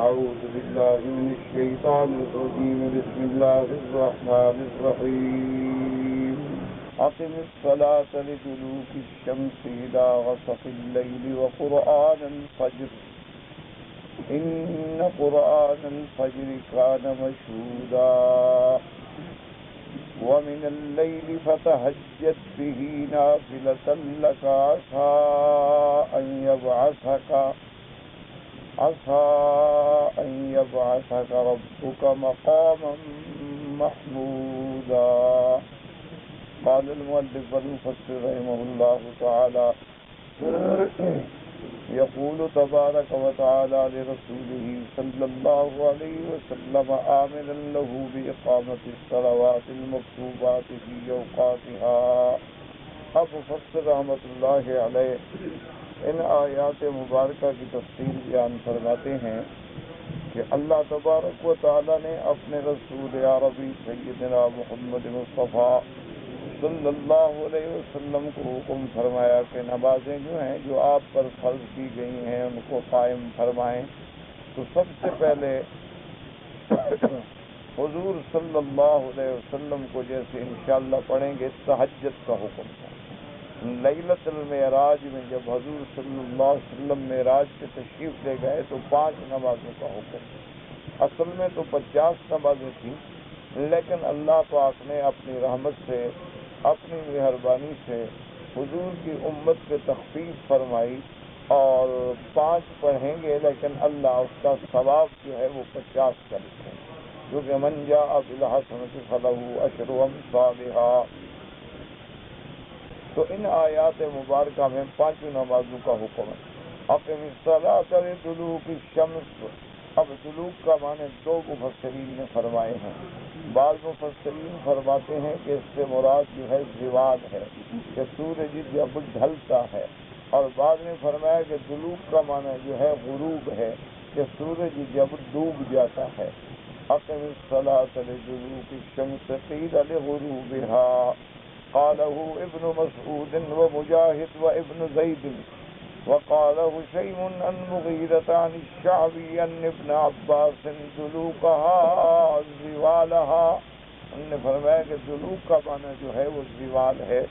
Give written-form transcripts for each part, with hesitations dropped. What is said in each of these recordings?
أعوذ بالله من الشيطان الرجيم بسم الله الرحمن الرحيم أقم الصلاة لدلوك الشمس إلى غسق الليل وقرآن الفجر إن قرآن الفجر كان مشهودا ومن الليل فتهجد به نافلة لك عسى أن يبعثك ربك مقاما محمودا. قال المؤلف والمفسر رحمه الله تعالى يقول تبارك وتعالى لرسوله صلى الله عليه وسلم آمرا له بإقامة الصلوات المكتوبات في أوقاتها. اب مفسر رحمۃ اللہ علیہ ان آیات مبارکہ کی تفصیل بیان فرماتے ہیں کہ اللہ تبارک و تعالی نے اپنے رسول عربی سیدنا محمد مصطفیٰ صلی اللہ علیہ وسلم کو حکم فرمایا کہ نمازیں جو ہیں جو آپ پر فرض کی گئی ہیں ان کو قائم فرمائیں. تو سب سے پہلے حضور صلی اللہ علیہ وسلم کو جیسے انشاءاللہ پڑھیں گے تہجد کا حکم تھا. لیلۃ المعراج میں جب حضور صلی اللہ علیہ وسلم معراج سے تشریف لے گئے تو 5 نمازوں کا حکم. اصل میں تو 50 نمازیں تھیں، لیکن اللہ پاک نے اپنی رحمت سے اپنی مہربانی سے حضور کی امت پہ تخفیف فرمائی اور 5 پڑھیں گے، لیکن اللہ اس کا ثواب جو ہے وہ 50 کر دیں، کیونکہ من جاء بالحسنۃ فلہ عشر امثالها. تو ان آیات مبارکہ میں 5 نمازوں کا حکم ہے. اقم الصلاۃ لدلوک الشمس. اب دلوک کا معنی 2 مفسرین نے فرمائے ہیں. بعض مفسرین فرماتے ہیں کہ اس سے مراد جو ہے زوال ہے، کہ سورج جب ڈھلتا ہے، اور بعض نے فرمایا کہ دلوک کا معنی جو ہے غروب ہے، کہ سورج جب ڈوب جاتا ہے. اقم الصلاۃ لدلوک الشمس قیل لغروبها. قاله ابن مسعود ومجاهد وابن زید وقاله شيء عن مغيرة عن الشعبي عن ابن عباس دلوكها زوالها. انہوں نے فرمایا کہ دلوک کا معنی جو ہے وہ زوال ہے،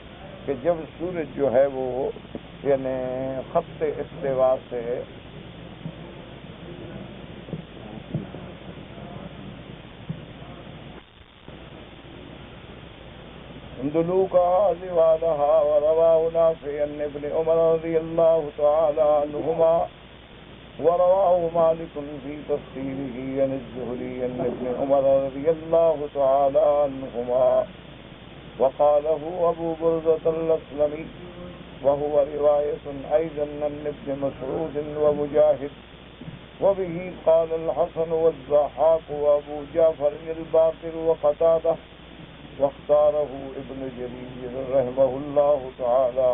کہ جب سورج جو ہے وہ یعنی خط استوا سے دلوكها زوالها. ورواه نافع عن ابن عمر رضي الله تعالى عنهما ورواه مالك في تفسيره عن الزهري عن ابن عمر رضي الله تعالى عنهما وقاله أبو بردة الأسلمي وهو رواية أيضا عن ابن مسعود ومجاهد. وبه قال الحسن والضحاك وأبو جعفر الباقر وقتادة واختاره ابن جرير رحمه الله تعالى.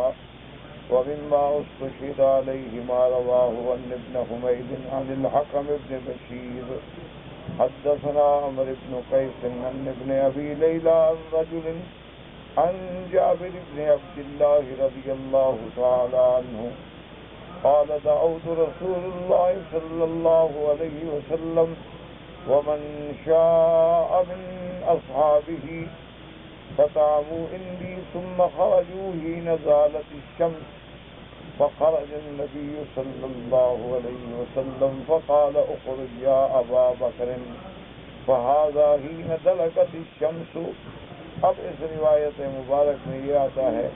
ومما استشهد عليه ما رواه عن ابن حميد عن الحكم بن بشير حدثنا عمرو بن قيس عن ابن أبي ليلى عن رجل عن جابر بن عبد الله رضي الله تعالى عنه قال دعوت رسول الله صلى الله عليه وسلم ومن شاء من أصحابه فطعموا عندي ثم خرجوا حين زالت الشمس. فخرج النبي صلى الله عليه وسلم فقال اخرج يا أبا بكر فهذا حين دلكت الشمس. اب اس روایت مبارک میں یہ آتا ہے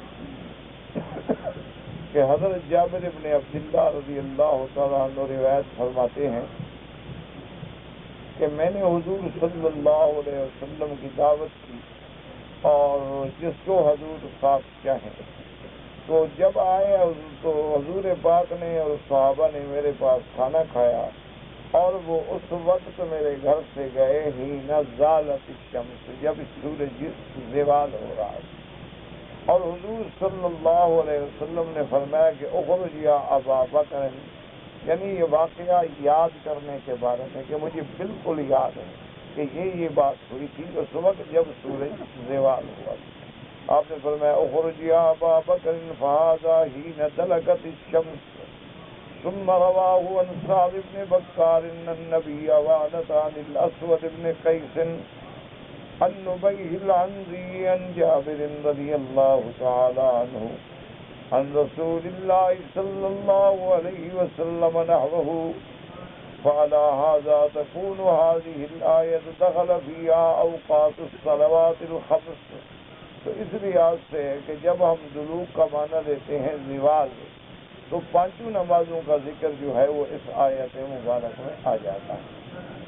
کہ حضرت جابر بن عبداللہ رضی اللہ تعالیٰ عنہ روایت فرماتے ہیں کہ میں نے حضور صلی اللہ علیہ وسلم کی دعوت کی اور جس کو حضور خاص چاہیں. تو جب آئے تو حضور پاک نے اور صحابہ نے میرے پاس کھانا کھایا، اور وہ اس وقت میرے گھر سے گئے ہی نزالت الشمس، جب سورج زوال ہو رہا ہے. اور حضور صلی اللہ علیہ وسلم نے فرمایا کہ اخرج یا ابا بکر، یعنی یہ واقعہ یاد کرنے کے بارے میں کہ مجھے بالکل یاد ہے کہ یہ بات ہوئی تھی اس وقت جب سورج زوال ہوا. آپ نے فرمایا اخرج یا ابا بکر فہذا حین دلکت الشمس. ثم رواه عن سعد بن بكار ان النبي وعدت عن الاسود بن قيس عن نبيه العنزي عن جابر رضي الله تعالى عنه عن رسول الله صلى الله عليه وسلم نحوه فعلى هذا تكون هذه الآية دخل فيها أوقات الصلوات الخمس. تو اس لحاظ سے ہے کہ جب ہم دلوغ کا معنی لیتے ہیں زوال، تو پانچوں نمازوں کا ذکر جو ہے وہ اس آیت مبارک میں آ جاتا ہے،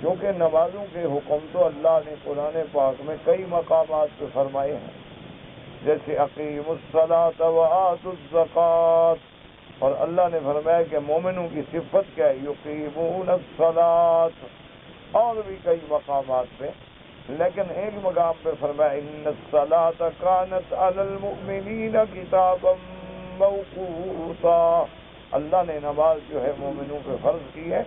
کیونکہ نمازوں کے حکم تو اللہ نے قرآن پاک میں کئی مقامات پہ فرمائے ہیں، جیسے اقیموا الصلاۃ وآتوا الزکوٰۃ، اور اللہ نے فرمایا کہ مومنوں کی صفت کیا ہے، یقیمون الصلاۃ، اور بھی کئی مقامات پہ، لیکن ایک مقام پہ فرمایا ان الصلاۃ کانت علی المؤمنین کتابا موقوتا، اللہ نے نماز جو ہے مومنوں پہ فرض کی ہے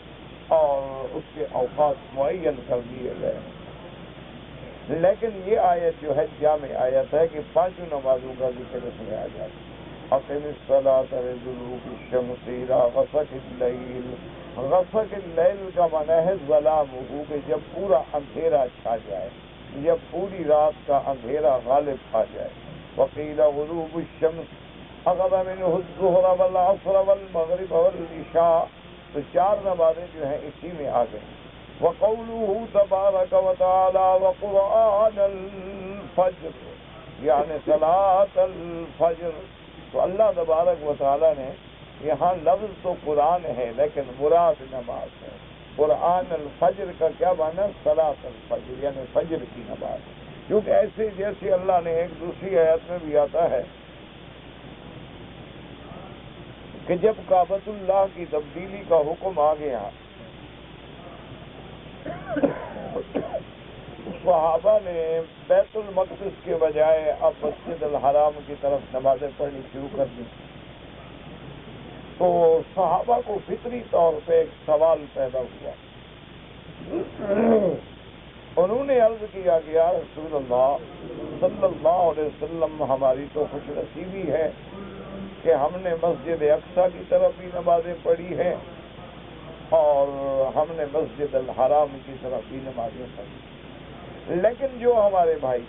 اور اس کے اوقات معین کر دیے گئے ہیں۔ لیکن یہ آیت جو ہے جامع آیت ہے کہ پانچوں نمازوں کا ذکر اس میں آ جاتا ہے۔ اقم الصلاۃ لدلوک الشمس الی غسق اللیل، غسق اللیل کا معنی ہے ظلامہ، کہ جب پورا اندھیرا چھا جائے، جب پوری رات کا اندھیرا غالب آ جائے۔ وقیل غروب الشمس اخذ منہ الظہر والعصر والمغرب والعشاء، تو چار نمازیں جو ہیں اسی میں آ گئیں۔ وقولہ تبارک وتعالی وقرآن الفجر، یعنی صلاۃ الفجر، تو اللہ تبارک و تعالی نے یہاں لفظ تو قرآن ہے لیکن مراد نماز ہے۔ قرآن الفجر کا کیا معنی؟ صلاۃ الفجر، یعنی فجر کی نماز، کیونکہ ایسے جیسے اللہ نے ایک دوسری آیت میں بھی آتا ہے کہ جب کعبۃ اللہ کی تبدیلی کا حکم آ گیا، صحابہ نے بیت المقدس کے بجائے اب مسجد الحرام کی طرف نمازیں پڑھنی شروع کر دی، تو صحابہ کو فطری طور پہ ایک سوال پیدا ہوا۔ انہوں نے عرض کیا کہ یا رسول اللہ صلی اللہ علیہ وسلم، ہماری تو خوش نصیبی ہے کہ ہم نے مسجد اقصیٰ کی طرف بھی نمازیں پڑھی ہیں اور ہم نے مسجد الحرام کی طرف بھی نمازیں پڑھی، لیکن جو ہمارے بھائی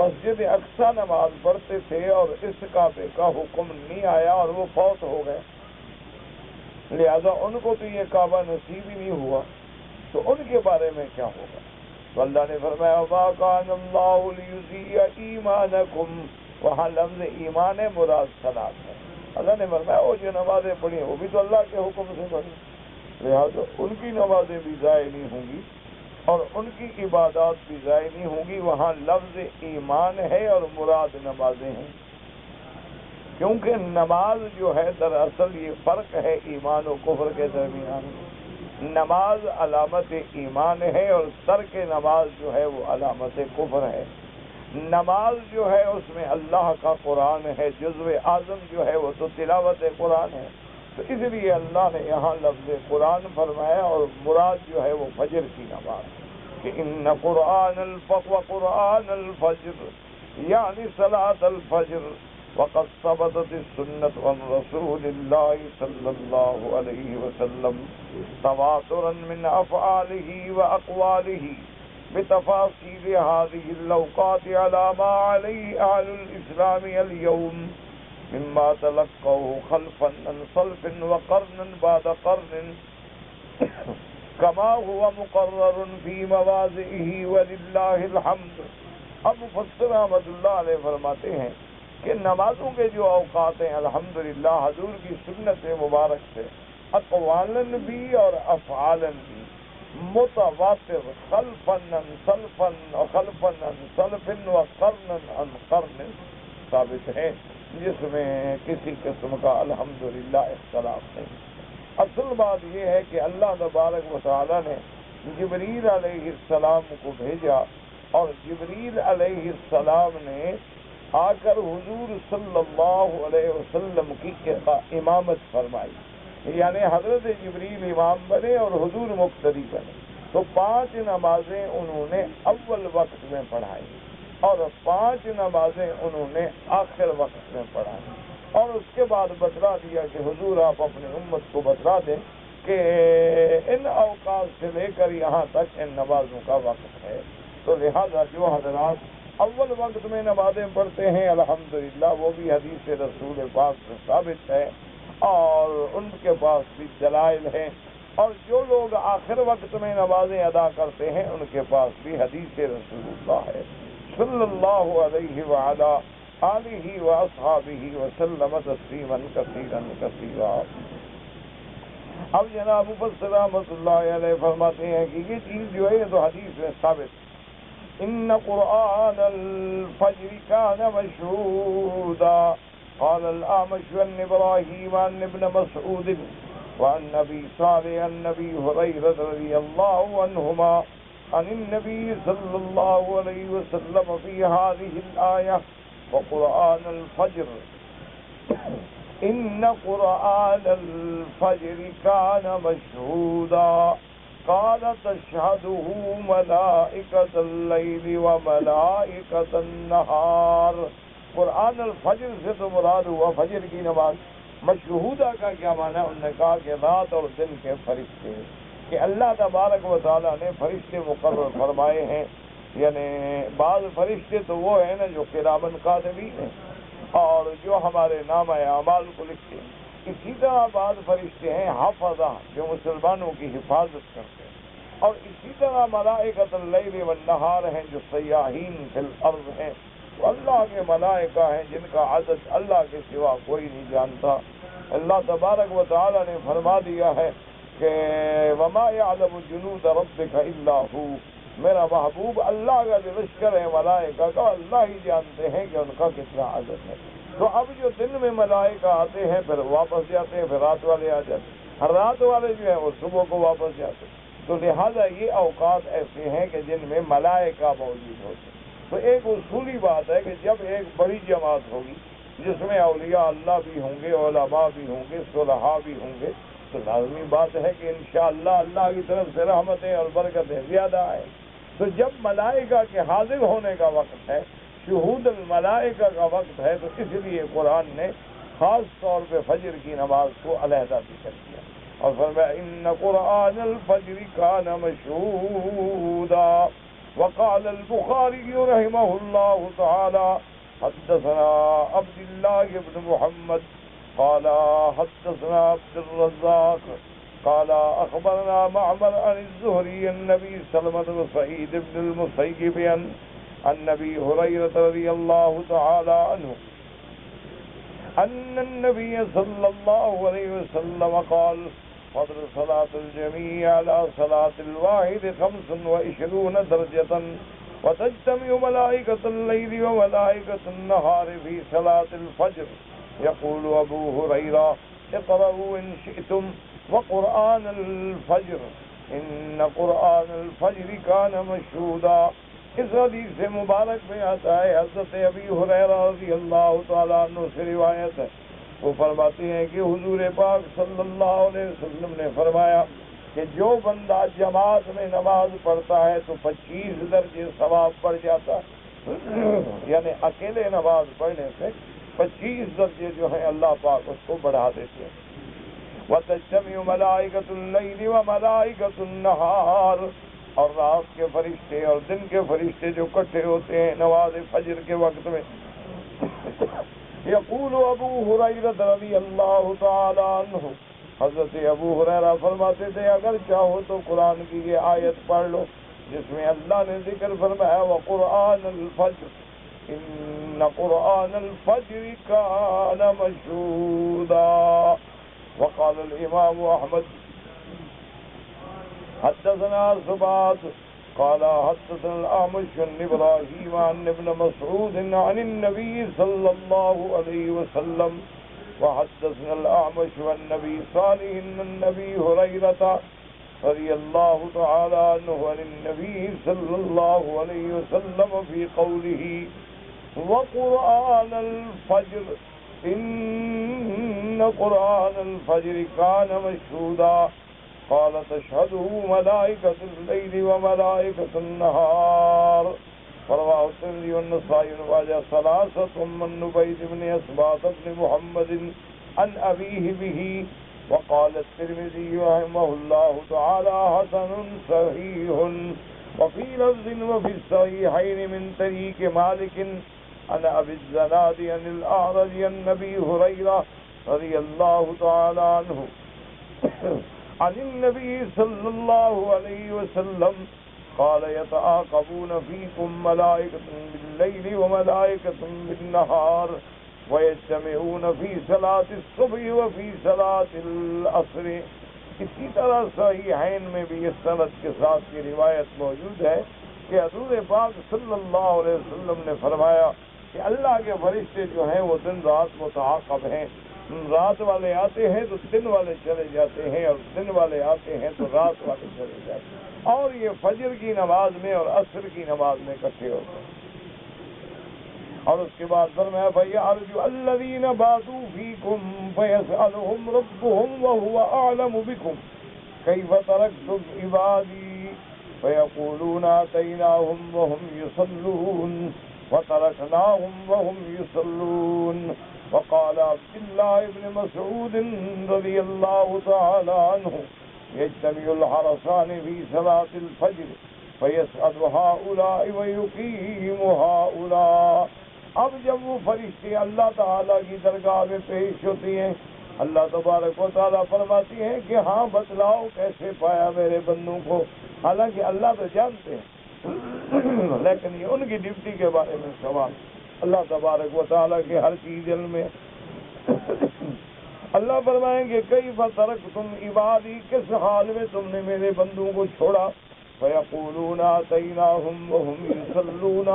مسجد اقصیٰ نماز پڑھتے تھے اور اس کعبے کا حکم نہیں آیا اور وہ فوت ہو گئے، لہذا ان کو تو یہ کعبہ نصیب ہی نہیں ہوا، تو ان کے بارے میں کیا ہوگا؟ تو اللہ نے فرمایا وَمَا كَانَ اللَّهُ لِيُضِيعَ إِيمَانَكُمْ، وہاں لفظ ایمان مراد صلاۃ ہے۔ اللہ نے فرمایا وہ جو نمازیں پڑھی وہ بھی تو اللہ کے حکم سے پڑھی، لہذا ان کی نمازیں بھی ضائع نہیں ہوں گی اور ان کی عبادات بھی ضائع نہیں ہوں گی۔ وہاں لفظ ایمان ہے اور مراد نمازیں ہیں، کیونکہ نماز جو ہے دراصل یہ فرق ہے ایمان و کفر کے درمیان۔ نماز علامت ایمان ہے اور ترک نماز جو ہے وہ علامت کفر ہے۔ نماز جو ہے اس میں اللہ کا قرآن ہے، جزو اعظم جو ہے وہ تو تلاوت قرآن ہے، تو اس لیے اللہ نے یہاں لفظ قرآن فرمایا اور مراد جو ہے وہ فجر کی نماز، کہ ان قرآن قرآن الفجر یعنی صلاۃ الفجر، وقد ثبتت السنة عن رسول الله صلى الله عليه وسلم تواترا من افعاله واقواله بتفاصيل هذه الاوقات على ما عليه اهل الاسلام اليوم مما تلقوه خلفا عن سلف وقرنا بعد قرن كما هو مقرر في مواضعه ولله الحمد۔ اب مفسر احمد اللہ علیہ فرماتے ہیں کہ نمازوں کے جو اوقات ہیں الحمدللہ حضور کی سنت مبارک سے اقوالن بھی اور افعالن بھی متواتر خلفن عن سلفن وخلفن عن سلفن وقرنن عن قرن ثابت ہے، جس میں کسی قسم کا الحمدللہ اختلاف نہیں۔ اصل بات یہ ہے کہ اللہ تبارک و تعالی نے جبریل علیہ السلام کو بھیجا اور جبریل علیہ السلام نے آ کر حضور صلی اللہ علیہ وسلم کی امامت فرمائی، یعنی حضرت جبریل امام بنے اور حضور مقتدی بنے، تو 5 نمازیں انہوں نے اول وقت میں پڑھائی اور 5 نمازیں انہوں نے آخر وقت میں پڑھائی۔ اور اس کے بعد بتلا دیا کہ حضور آپ اپنی امت کو بتلا دیں کہ ان اوقات سے لے کر یہاں تک ان نمازوں کا وقت ہے. تو لہذا جو حضرات اول وقت میں نمازیں پڑھتے ہیں الحمدللہ وہ بھی حدیث رسول پاک سے ثابت ہے اور ان کے پاس بھی دلائل ہیں، اور جو لوگ آخر وقت میں نمازیں ادا کرتے ہیں ان کے پاس بھی حدیث رسول اللہ ہے صلی اللہ علیہ وعلا آلہ واصحابہ وسلم تسلیما کثیرا کثیرا. اب جناب مفسر رحمۃ اللہ علیہ فرماتے ہیں کہ یہ چیز جو ہے یہ تو حدیث میں ثابت. ان قرآن الفجر كان مشهودا قال الأعمش عن إبراهيم عن ابن مسعود وعن أبي صالح عن أبي هريرة رضي الله عنهما عن النبي صلى الله عليه وسلم في هذه الآية وقرآن الفجر إن قرآن الفجر كان مشهودا قال تشهده ملائكة الليل وملائكة النهار. قرآن الفجر سے تو مراد ہوا فجر کی نماز. مشہودہ کا کیا معنی ہے؟ انہوں نے کہا کہ رات اور دن کے فرشتے، کہ اللہ تبارک و تعالیٰ نے فرشتے مقرر فرمائے ہیں. یعنی بعض فرشتے تو وہ ہیں نا جو کرامن کاتبین ہیں اور جو ہمارے نامہ اعمال کو لکھتے ہیں. اسی طرح بعض فرشتے ہیں حافظہ جو مسلمانوں کی حفاظت کرتے ہیں، اور اسی طرح ملائکۃ اللیل والنہار ہیں جو سیاحین فی الارض ہیں. تو اللہ کے ملائکہ ہیں جن کا عدد اللہ کے سوا کوئی نہیں جانتا. اللہ تبارک و تعالی نے فرما دیا ہے کہ وما یعلم جنود ربک الا ہو، میرا محبوب اللہ کا جو لشکر ہے ملائکہ کا اللہ ہی جانتے ہیں کہ ان کا کتنا عدد ہے. تو اب جو دن میں ملائکہ آتے ہیں پھر واپس جاتے ہیں، پھر رات والے آ جاتے ہیں، رات والے جو ہیں وہ صبح کو واپس جاتے ہیں. تو لہذا یہ اوقات ایسے ہیں کہ جن میں ملائکہ موجود ہوتے ہیں. تو ایک اصولی بات ہے کہ جب ایک بڑی جماعت ہوگی جس میں اولیاء اللہ بھی ہوں گے، علماء بھی ہوں گے، صلحاء بھی ہوں گے، تو لازمی بات ہے کہ انشاءاللہ اللہ کی طرف سے رحمتیں اور برکتیں زیادہ آئیں. تو جب ملائکہ کے حاضر ہونے کا وقت ہے، شہود الملائکہ کا وقت ہے، تو اس لیے قرآن نے خاص طور پہ فجر کی نماز کو علیحدہ ذکر کیا اور فرمایا ان قرآن الفجر کان مشہودا. وقال البخاری رحمہ اللہ تعالی حدثنا عبد اللہ بن محمد قال حدثنا عبد الرزاق قال اخبرنا معمر عن الزهري النبي سلمة بن سعيد بن المسيب عن ابي هريرة رضي الله تعالى عنه ان النبي صلى الله عليه وسلم قال فضل صلاة الجميع على صلاة الواحد 25 درجة وتجتمع ملائكة الليل وملائكة النهار في صلاة الفجر. يقول أبو هريرة اقرأوا إن شئتم وقرآن الفجر إن قرآن الفجر كان مشهودا. اس حدیث مبارک میں آتا ہے حضرت ابی ہریرہ رضی اللہ تعالیٰ عنہ سے روایت ہے، وہ فرماتے ہیں کہ حضور پاک صلی اللہ علیہ وسلم نے فرمایا کہ جو بندہ جماعت میں نماز پڑھتا ہے تو 25 درجے ثواب بڑھ جاتا ہے. یعنی اکیلے نماز پڑھنے سے 25 درجے جو ہیں اللہ پاک اس کو بڑھا دیتے ہیں. وَتَجْتَمِعُ مَلَائِكَةُ اللَّيْلِ وَمَلَائِكَةُ النَّهَارِ، اور رات کے فرشتے اور دن کے فرشتے جو اکٹھے ہوتے ہیں نماز فجر کے وقت میں. یقول ابو ہریرہ رضی اللہ تعالی عنہ، حضرت ابو ہریرہ فرماتے تھے اگر چاہو تو قرآن کی یہ آیت پڑھ لو جس میں اللہ نے ذکر فرمایا وقرآن الفجر ان قرآن الفجر کان مشہودا. وقال الامام احمد حدثنا ثبات قال حدثنا الأعمش عن إبراهيم عن ابن مسعود عن النبي صلى الله عليه وسلم وحدثنا الأعمش عن النبي صالح عن النبي هريرة رضي الله تعالى عنه عن النبي صلى الله عليه وسلم في قوله وقرآن الفجر إن قرآن الفجر كان مشهودا. قال تشهده ملائكة الليل وملائكة النهار. ورواه الترمذي والنسائي وجاء ثلاثة من نبيذ بن أسباط بن محمد عن أبيه به. وقال الترمذي رحمه الله تعالى حسن صحيح. وفي لفظ وفي الصحيحين من طريق مالك عن أبي الزناد عن الأعرج عن أبي هريرة رضي الله تعالى عنه عن النبي صلى الله عليه وسلم قال يتعاقبون فيكم ملائكة بالليل وملائكة بالنهار ويجتمعون في صلاة الصبح وفي صلاة العصر. اسی طرح صحیحین میں بھی اس سند کے ساتھ کی روایت موجود ہے کہ حضور پاک صلی اللہ علیہ وسلم نے فرمایا کہ اللہ کے فرشتے جو ہیں وہ دن رات متعاقب ہیں. رات والے آتے ہیں تو دن والے چلے جاتے ہیں اور دن والے آتے ہیں تو رات والے چلے جاتے ہیں. اور یہ فجر کی نماز میں اور عصر کی نماز میں اکٹھے ہوتے ہیں. اور اس کے بعد فرمایا فَيَعْرُجُ الَّذِينَ بَاتُوا فِيكُمْ فَيَسْأَلُهُمْ رَبُّهُمْ وَهُوَ أَعْلَمُ بِكُمْ كَيْفَ تَرَكْتُمْ عِبَادِي فَيَقُولُونَ أَتَيْنَاهُمْ وَهُمْ يُصَلُّونَ وَتَرَكْنَاهُمْ وَهُمْ يُصَلُّونَ. وقال عبد الله بن مسعود رضي الله تعالى عنه يجتمع الحرسان في صلاة الفجر فيسأل هؤلاء ويقيم هؤلاء. اب جب وہ فرشتے اللہ تعالیٰ کی درگاہ میں پیش ہوتی ہیں اللہ تبارک و تعالیٰ فرماتی ہیں کہ ہاں بتلاؤ کیسے پایا میرے بندوں کو. حالانکہ اللہ تو جانتے ہیں لیکن یہ ان کی ڈیوٹی کے بارے میں سوال. اللہ تبارک و تعالیٰ کی ہر چیز علم میں. اللہ فرمائیں گے کیف ترکتم عبادی, کس حال میں تم نے میرے بندوں کو چھوڑا. فیقولون آتیناہم وہم یصلون,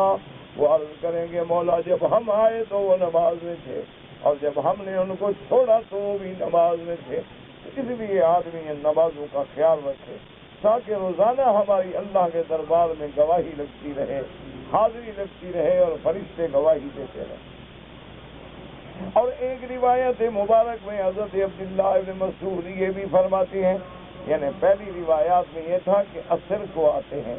وہ عرض کریں گے مولا جب ہم آئے تو وہ نماز میں تھے اور جب ہم نے ان کو چھوڑا تو وہ بھی نماز میں تھے. اس لیے آدمی ان نمازوں کا خیال رکھے تاکہ روزانہ ہماری اللہ کے دربار میں گواہی لگتی رہے, حاضری لگتی رہے اور فرشتے گواہی دیتے رہے. اور ایک روایت مبارک میں حضرت عبداللہ ابن مسعود یہ بھی فرماتی ہیں, یعنی پہلی روایات میں یہ تھا کہ عصر کو آتے ہیں,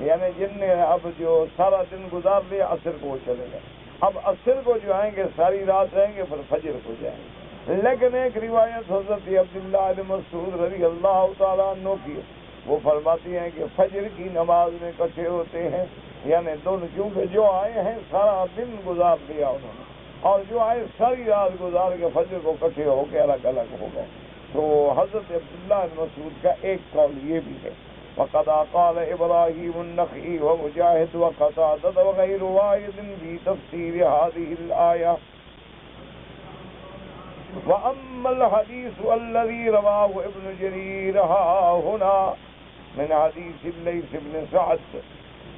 یعنی جن نے اب جو سارا دن گزار لیا عصر کو چلے گئے. اب عصر کو جو آئیں گے ساری رات رہیں گے پھر فجر کو جائیں گے. لیکن ایک روایت حضرت عبداللہ ابن مسعود رضی اللہ تعالیٰ عنہ کی, وہ فرماتی ہیں کہ فجر کی نماز میں اکٹھے ہوتے ہیں, یعنی دونوں, کیونکہ جو آئے ہیں سارا دن گزار لیا انہوں نے اور جو آئے ساری رات گزار کے فجر کو اکٹھے ہو کے الگ الگ ہو گئے. تو حضرت عبداللہ بن مسعود کا ایک قول یہ بھی ہے وقد قال ابراہیم النخعی ومجاہد وقتادہ وغیر واحد في تفسیر هذه الآیہ. وأما الحديث الذي رواه ابن جرير هنا من حديث الليث بن سعد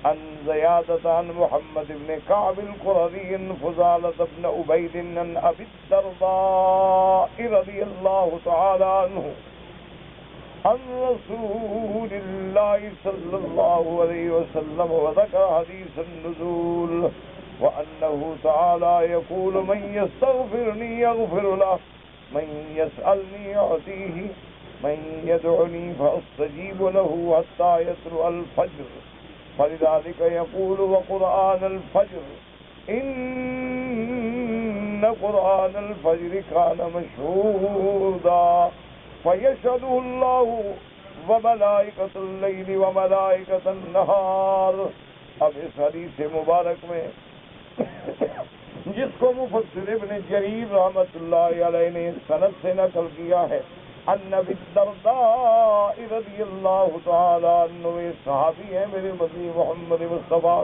عن زيادة عن محمد بن كعب القرظي فضالة بن عبيد عن أبي الدرداء رضي الله تعالى عنه عن رسول الله صلى الله عليه وسلم وذكر حديث النزول وأنه تعالى يقول من يستغفرني يغفر له من يسألني أعطيه من يدعني فأستجيب له حتى يطلع الفجر. فلذلك يقول وقرآن الفجر إن قرآن الفجر كان مشهودا فيشهده الله وملائكة الليل وملائكة النهار. اب اس حدیث مبارک میں جس کو مفسر ابن جریر رحمت اللہ علیہ نے سند سے نقل کیا ہے ان ابی الدرداء رضی اللہ تعالی عنہ, صحابی ہیں میرے نبی محمد مصطفیٰ,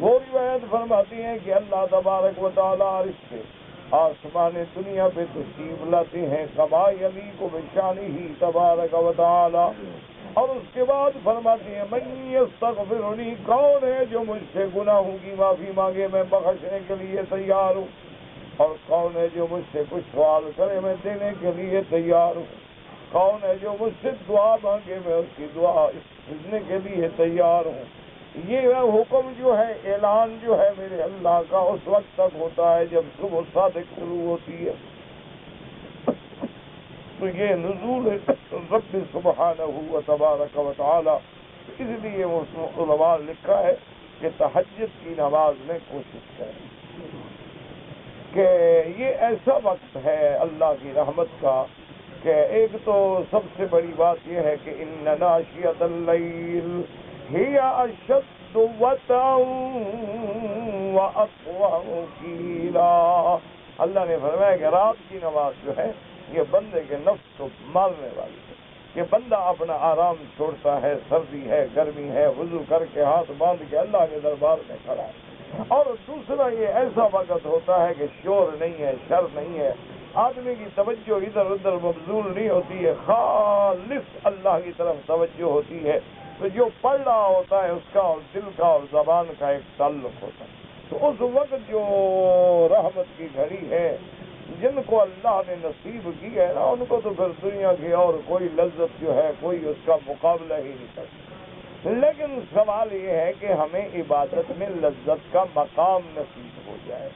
وہ روایت فرماتی ہیں کہ اللہ تبارک و تعالی عرش سے آسمان دنیا پہ تشریف لاتے ہیں کما یلیق بشانہ تبارک و تعالی. اور اس کے بعد فرماتی ہیں من یستغفرنی, کون ہے جو مجھ سے گناہوں کی معافی مانگے میں بخشنے کے لیے تیار ہوں, اور کون ہے جو مجھ سے کچھ سوال کرے میں دینے کے لیے تیار ہوں, کون ہے جو مجھ سے دعا مانگے میں اس کی دعا سننے کے لیے تیار ہوں. یہ حکم جو ہے, اعلان جو ہے میرے اللہ کا اس وقت تک ہوتا ہے جب صبح صادق شروع ہوتی ہے. تو یہ نزول رب سبحانہ و تبارک و تعالی. اس لیے علماء لکھا ہے کہ تہجد کی نماز میں کوشش کریں کہ یہ ایسا وقت ہے اللہ کی رحمت کا کہ ایک تو سب سے بڑی بات یہ ہے کہ ان ناشئۃ اللیل ہی اشد وطئا واقوم قیلا، اللہ نے فرمایا کہ رات کی نماز جو ہے یہ بندے کے نفس کو مارنے والی ہے، کہ بندہ اپنا آرام چھوڑتا ہے، سردی ہے، گرمی ہے، وضو کر کے ہاتھ باندھ کے اللہ کے دربار میں کھڑا ہے۔ اور دوسرا یہ ایسا وقت ہوتا ہے کہ شور نہیں ہے، شر نہیں ہے، آدمی کی توجہ ادھر ادھر مبذول نہیں ہوتی ہے، خالص اللہ کی طرف توجہ ہوتی ہے، تو جو پڑھ رہا ہوتا ہے اس کا اور دل کا اور زبان کا ایک تعلق ہوتا ہے۔ تو اس وقت جو رحمت کی گھڑی ہے، جن کو اللہ نے نصیب کی ہے نا، ان کو تو پھر دنیا کی اور کوئی لذت جو ہے کوئی اس کا مقابلہ ہی نہیں کرتا۔ لیکن سوال یہ ہے کہ ہمیں عبادت میں لذت کا مقام نصیب ہو جائے،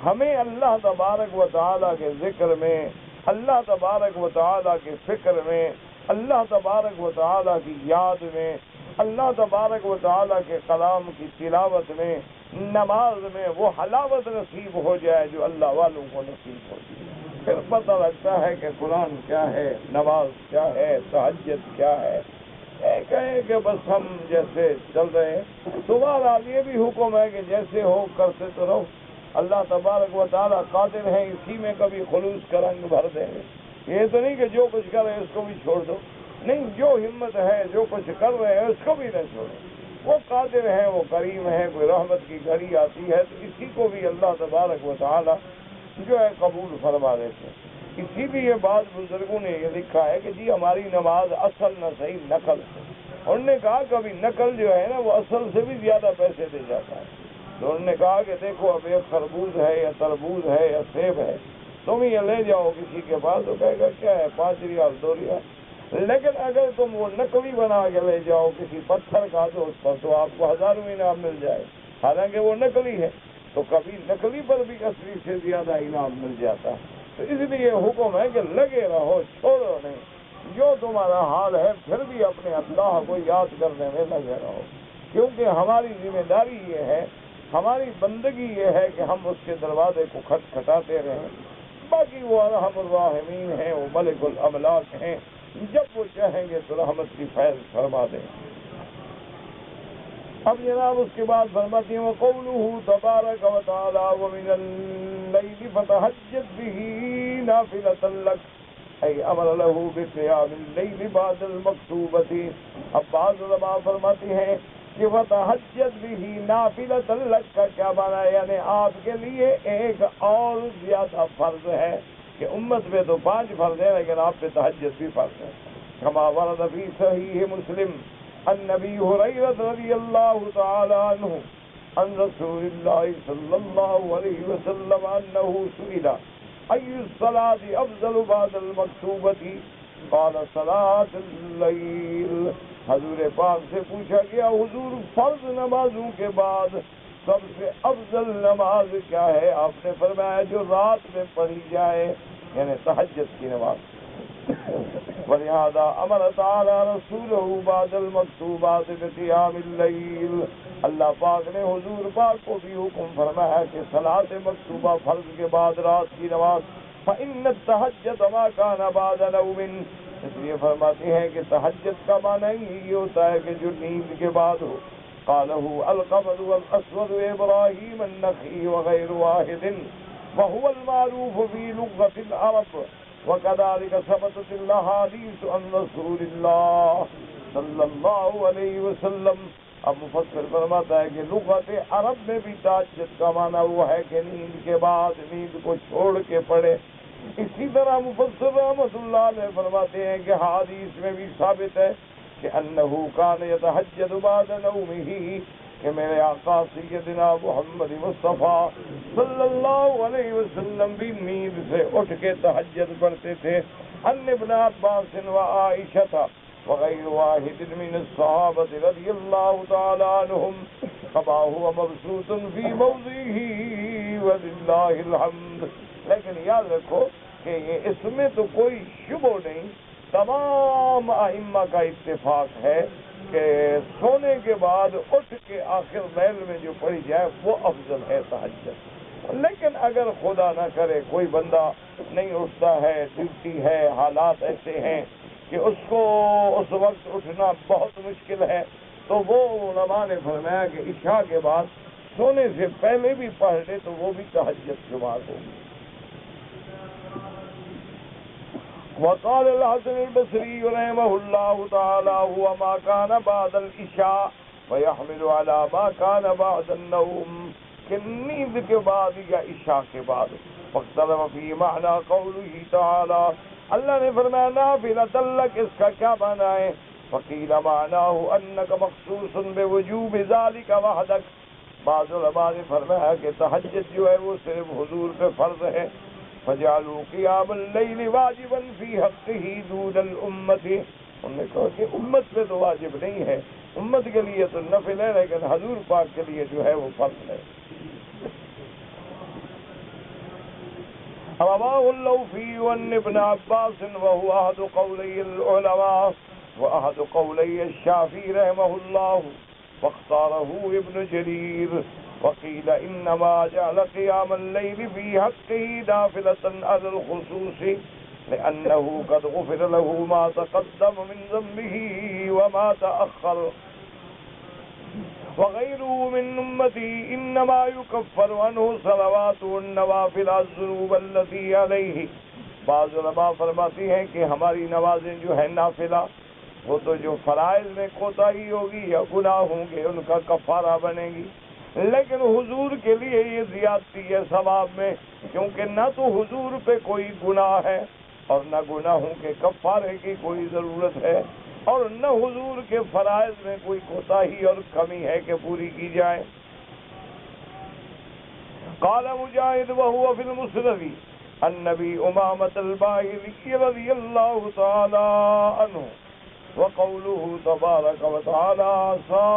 ہمیں اللہ تبارک و تعالیٰ کے ذکر میں، اللہ تبارک و تعالیٰ کے فکر میں، اللہ تبارک و تعالیٰ کی یاد میں، اللہ تبارک و تعالیٰ کے کلام کی تلاوت میں، نماز میں وہ حلاوت نصیب ہو جائے جو اللہ والوں کو نصیب ہوتی ہے۔ پھر پتہ لگتا ہے کہ قرآن کیا ہے، نماز کیا ہے، تہجد کیا ہے۔ کہیں کہ بس ہم جیسے چل رہے ہیں، تمہارا یہ بھی حکم ہے کہ جیسے ہو کرتے تو رہو، اللہ تبارک و تعالیٰ قادر ہیں اسی میں کبھی خلوص کا رنگ بھر دیں گے۔ یہ تو نہیں کہ جو کچھ کر رہے ہیں اس کو بھی چھوڑ دو، نہیں، جو ہمت ہے جو کچھ کر رہے ہیں اس کو بھی نہ چھوڑو، وہ قادر ہے، وہ کریم ہے، کوئی رحمت کی گھڑی آتی ہے تو اسی کو بھی اللہ تبارک و تعالیٰ جو ہے قبول فرما دیتے ہیں۔ اسی لیے بعض بزرگوں نے یہ لکھا ہے کہ جی ہماری نماز اصل نہ صحیح نقل، انہوں نے کہا کبھی نقل جو ہے نا وہ اصل سے بھی زیادہ پیسے دے جاتا ہے، تو انہوں نے کہا کہ دیکھو اب ایک خربوز ہے یا تربوز ہے یا سیب ہے، تم یہ لے جاؤ کسی کے پاس تو کہے گا کیا ہے 5 ریال 2 ریال، لیکن اگر تم وہ نقلی بنا کے لے جاؤ کسی پتھر کا تو اس پر تو آپ کو 1000 انعام مل جائے، حالانکہ وہ نقلی ہے، تو کبھی نقلی پر بھی اصلی سے زیادہ انعام مل جاتا ہے۔ تو اس لیے حکم ہے کہ لگے رہو، چھوڑو نہیں، جو تمہارا حال ہے پھر بھی اپنے اللہ کو یاد کرنے میں لگے رہو، کیونکہ ہماری ذمہ داری یہ ہے، ہماری بندگی یہ ہے کہ ہم اس کے دروازے کو کھٹکھٹاتے رہیں، باقی وہ ارحم الراحمین ہیں، وہ ملک الاملاک ہیں، جب وہ چاہیں گے تو رحمت کی فیض فرما دیں۔ اب جناب اس کے بعد فرماتی ہیں وَقَوْلُهُ تَبَارَكَ وَتَعَالَى وَمِنَ اللَّيْلِ فَتَهَجَّدْ بِهِ نَافِلَةً لَكَ أي امر له بقيام الليل بعد المكتوبة۔ اب بعض علماء فرماتی ہیں کہ وَتَهَجَّدْ بِهِ نَافِلَةً لَكَ کا کیا معنی ہے، یعنی آپ کے لیے ایک اور زیادہ فرض ہے کہ امت میں تو 5 فرض ہیں لیکن آپ پہ تہجد بھی فرض ہے۔ كما ورد في صحيح مسلم عن ابي هريره رضي الله تعالى عنه عن رسول الله صلى الله عليه وسلم انه سئل اي الصلاه افضل بعد المكتوبه قال صلاه الليل۔ حضور پاک سے پوچھا گیا حضور فرض نمازوں کے بعد سب سے افضل نماز کیا ہے، آپ نے فرمایا جو رات میں پڑھی جائے، یعنی تہجد کی نماز۔ ولہذا امر تعالی رسولہ بعد المکتوبات بقیام اللیل، اللہ پاک نے حضور پاک کو بھی حکم فرمایا کہ صلاۃ مکتوبہ فرض کے بعد رات کی نماز، فإن التہجد ما کان بعد نوم، اس لیے فرماتے ہیں کہ تہجد کا معنی یہ ہوتا ہے کہ جو نیند کے بعد ہو۔ قالہ القمر والاسود ابراہیم النخعی وغیر واحد وهو المعروف في لغة العرب وكذلك ثبتت الاحاديث عن رسول الله صلی اللہ علیہ وسلم۔ اب مفسر فرماتا ہے کہ لغت عرب میں بھی تہجد کا معنی وہ ہے کہ نیند کے بعد، نیند کو چھوڑ کے پڑھے۔ اسی طرح مفسر رحمۃ اللہ علیہ فرماتے ہیں کہ حدیث میں بھی ثابت ہے کہ انہ کان یتہجد بعد نومہ، کہ میرے آقا سیدنا محمد مصطفیٰ صلی اللہ علیہ وسلم بھی نیند سے اٹھ کے تہجد پڑھتے تھے۔ ان ابن عباس و عائشہ وغیر واحد من الصحابۃ رضی اللہ تعالی عنہم کما هو مبسوط فی موضعہ وللہ الحمد۔ لیکن یاد رکھو کہ یہ اس میں تو کوئی شبہ نہیں، تمام ائمہ کا اتفاق ہے کہ سونے کے بعد اٹھ کے آخر میل میں جو پڑھی جائے وہ افضل ہے تہجد. لیکن اگر خدا نہ کرے کوئی بندہ نہیں اٹھتا ہے، ڈیوٹی ہے، حالات ایسے ہیں کہ اس کو اس وقت اٹھنا بہت مشکل ہے، تو وہ علماء نے فرمایا کہ عشاء کے بعد سونے سے پہلے بھی پڑھ لے تو وہ بھی تہجد شمار ہوگی. وقال الحسن البصري رحمه الله تعالى هو ما كان بعد العشاء ويحمل على ما كان بعد النوم، کہ نیند کے بعد یا عشاء کے بعد. فاختلف في معنى قوله تعالى، اللہ نے فرمایا نافلۃ لک، اس کا کیا معنی ہے؟ فقیل معناه انک مخصوص بوجوب ذلك وحدک، بعض علماء نے فرمایا کہ تہجد جو ہے وہ صرف حضور پہ فرض ہے. فجعلوا قیام اللیل واجبا فی حقہ دون الامت، انہوں نے کہا کہ امت پہ تو واجب نہیں ہے، امت کے لیے تو نفل ہے، لیکن حضور پاک کے لیے جو ہے وہ فرض ہے. رواه اللوفي عن ابن عباس وهو أحد قولي العلماء وأحد قولي الشافعي رحمه الله، واختاره ابن جرير. وقيل إنما جعل قيام الليل في حقه نافلة على الخصوص لأنه قد غفر له ما تقدم من ذنبه وما تأخر، وغيره من أمتي إنما يكفر عنه صلوات والنوافل الذنوب التي عليه. بعض علماء فرماتی ہیں کہ ہماری نمازیں جو ہیں نافلہ، وہ تو جو فرائض میں کوتاہی ہوگی یا گناہ ہوں گے ان کا کفارہ بنے گی، لیکن حضور کے لیے یہ زیادتی ہے ثواب میں، کیونکہ نہ تو حضور پہ کوئی گناہ ہے اور نہ گناہوں کے کفارے کی کوئی ضرورت ہے، اور نہ حضور کے فرائض میں کوئی کوتاہی اور کمی ہے کہ پوری کی جائے. قال مجاہد وهو في المسند عن ابي امامة الباهلي رضي الله تعالى عنه، وقوله تبارك وتعالى عسى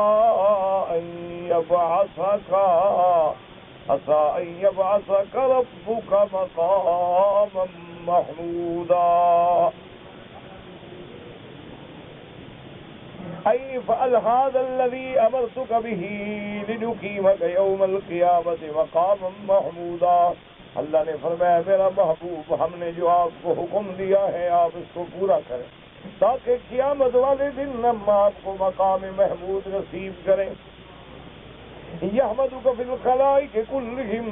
أن يبعثك ربك مقاما محمودا، أي فعل هذا الذي أمرتك به لنقيمك يوم القيامة مقاما محمودا. اللہ نے فرمایا میرا محبوب، ہم نے جو آپ کو حکم دیا ہے آپ اس کو پورا کریں تاکہ قیامت والے دن ہم آپ کو مقام محمود نصیب کریں. یحمدک فی الخلائق کلہم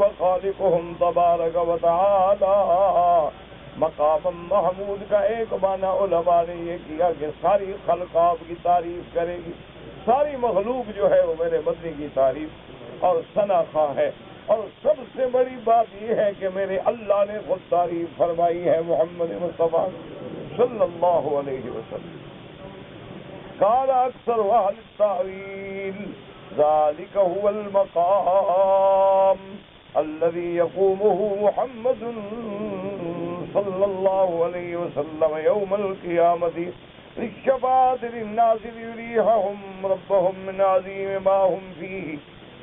وخالقہم تبارک وتعالی. مقام محمود کا ایک معنی علماء نے یہ کیا کہ ساری خلق آپ کی تعریف کرے گی، ساری مخلوق جو ہے وہ میرے مدنی کی تعریف اور ثنا خواہ ہے، اور سب سے بڑی بات یہ ہے کہ میرے اللہ نے خود تعریف فرمائی ہے محمد مصطفیٰ صلی اللہ علیہ وسلم. قال اکثر اہل التاویل ذلك هو المقام الذي يقومه محمد صلی اللہ علیہ وسلم يوم القيامة للشفاعة للناس ليريحهم ربهم من عظيم ما هم فيه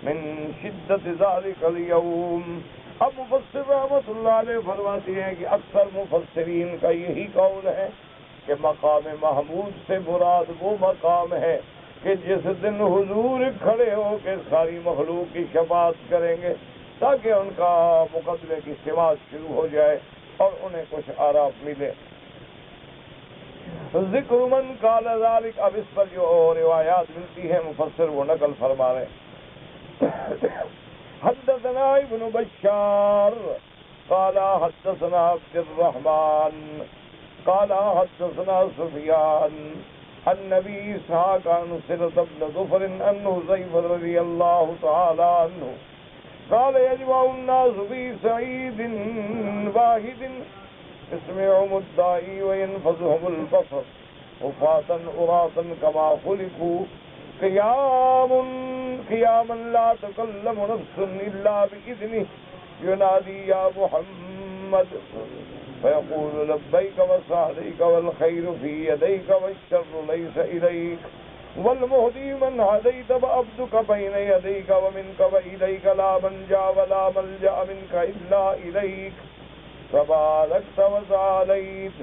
من شدت ذلك اليوم. اب مفسر رحمۃ اللہ علیہ فرماتے ہیں کہ اکثر مفسرین کا یہی قول ہے کہ مقام محمود سے مراد وہ مقام ہے کہ جس دن حضور کھڑے ہو کے ساری مخلوق کی شفاعت کریں گے تاکہ ان کا مقدمے کی سماعت شروع ہو جائے اور انہیں کچھ آرام ملے. ذکر من قال ذلك، اب اس پر جو روایات ملتی ہیں مفسر وہ نقل فرما رہے ہیں. حدثنا ابن بشار قال حدثنا عبد الرحمن قال حدثنا سفيان عن ابي اسحاق عن سلمة بن ظفر انه حذيفة رضي الله تعالى عنه قال يجمع الناس في سعيد واحد يسمعهم الداعي وينفذهم البصر وفاة أراة كما خلقوا قياما لا تكلم نفس إلا بإذنه ينادي يا محمد فيقول لبيك وسعديك والخير في يديك والشر ليس إليك والمهدي من هديت وعبدك بين يديك ومنك وإليك لا منجا ولا ملجأ منك إلا إليك تباركت وتعاليت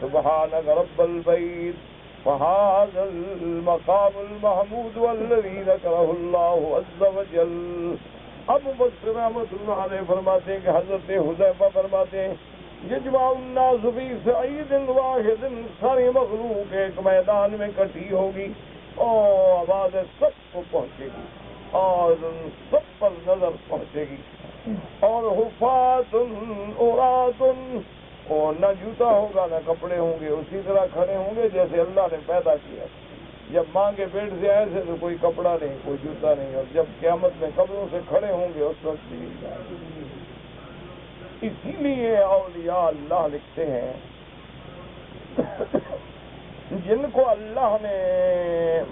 سبحانك رب البيت فهذا المقام المحمود والذي ذكره الله عز وجل. اب مفسر رحمۃ اللہ علیہ فرماتے ہیں کہ حضرت حذیفہ فرماتے ہیں یجمع الناس فی صعید واحد، ساری مخلوق ایک میدان میں اکٹھی ہوگی اور آواز سب کو پہنچے گی اور سب پر نظر پہنچے گی. اور حفاظ عراۃ، اور نہ جوتا ہوگا نہ کپڑے ہوں گے، اسی طرح کھڑے ہوں گے جیسے اللہ نے پیدا کیا. جب ماں کے پیٹ سے آئے تھے تو کوئی کپڑا نہیں، کوئی جوتا نہیں، اور جب قیامت میں قبروں سے کھڑے ہوں گے اس وقت بھی. اسی لیے اولیاء اللہ لکھتے ہیں جن کو اللہ نے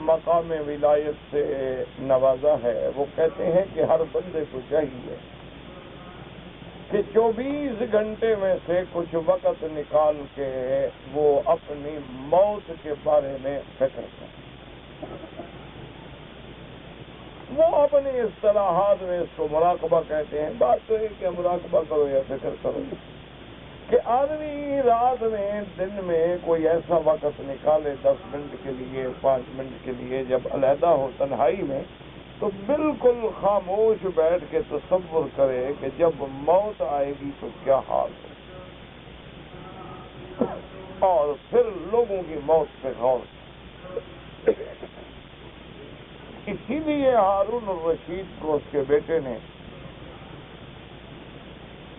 مقام ولایت سے نوازا ہے، وہ کہتے ہیں کہ ہر بندے کو چاہیے کہ 24 گھنٹے میں سے کچھ وقت نکال کے وہ اپنی موت کے بارے میں فکر کرے. وہ اپنی اصطلاحات میں اس کو مراقبہ کہتے ہیں. بات تو ہے کہ مراقبہ کرو یا فکر کرو کہ آدمی رات میں دن میں کوئی ایسا وقت نکالے 10 منٹ کے لیے 5 منٹ کے لیے، جب علیحدہ ہو تنہائی میں، تو بالکل خاموش بیٹھ کے تصور کرے کہ جب موت آئے گی تو کیا حال ہو، اور پھر لوگوں کی موت پہ غور. اسی لیے ہارون الرشید کو اس کے بیٹے نے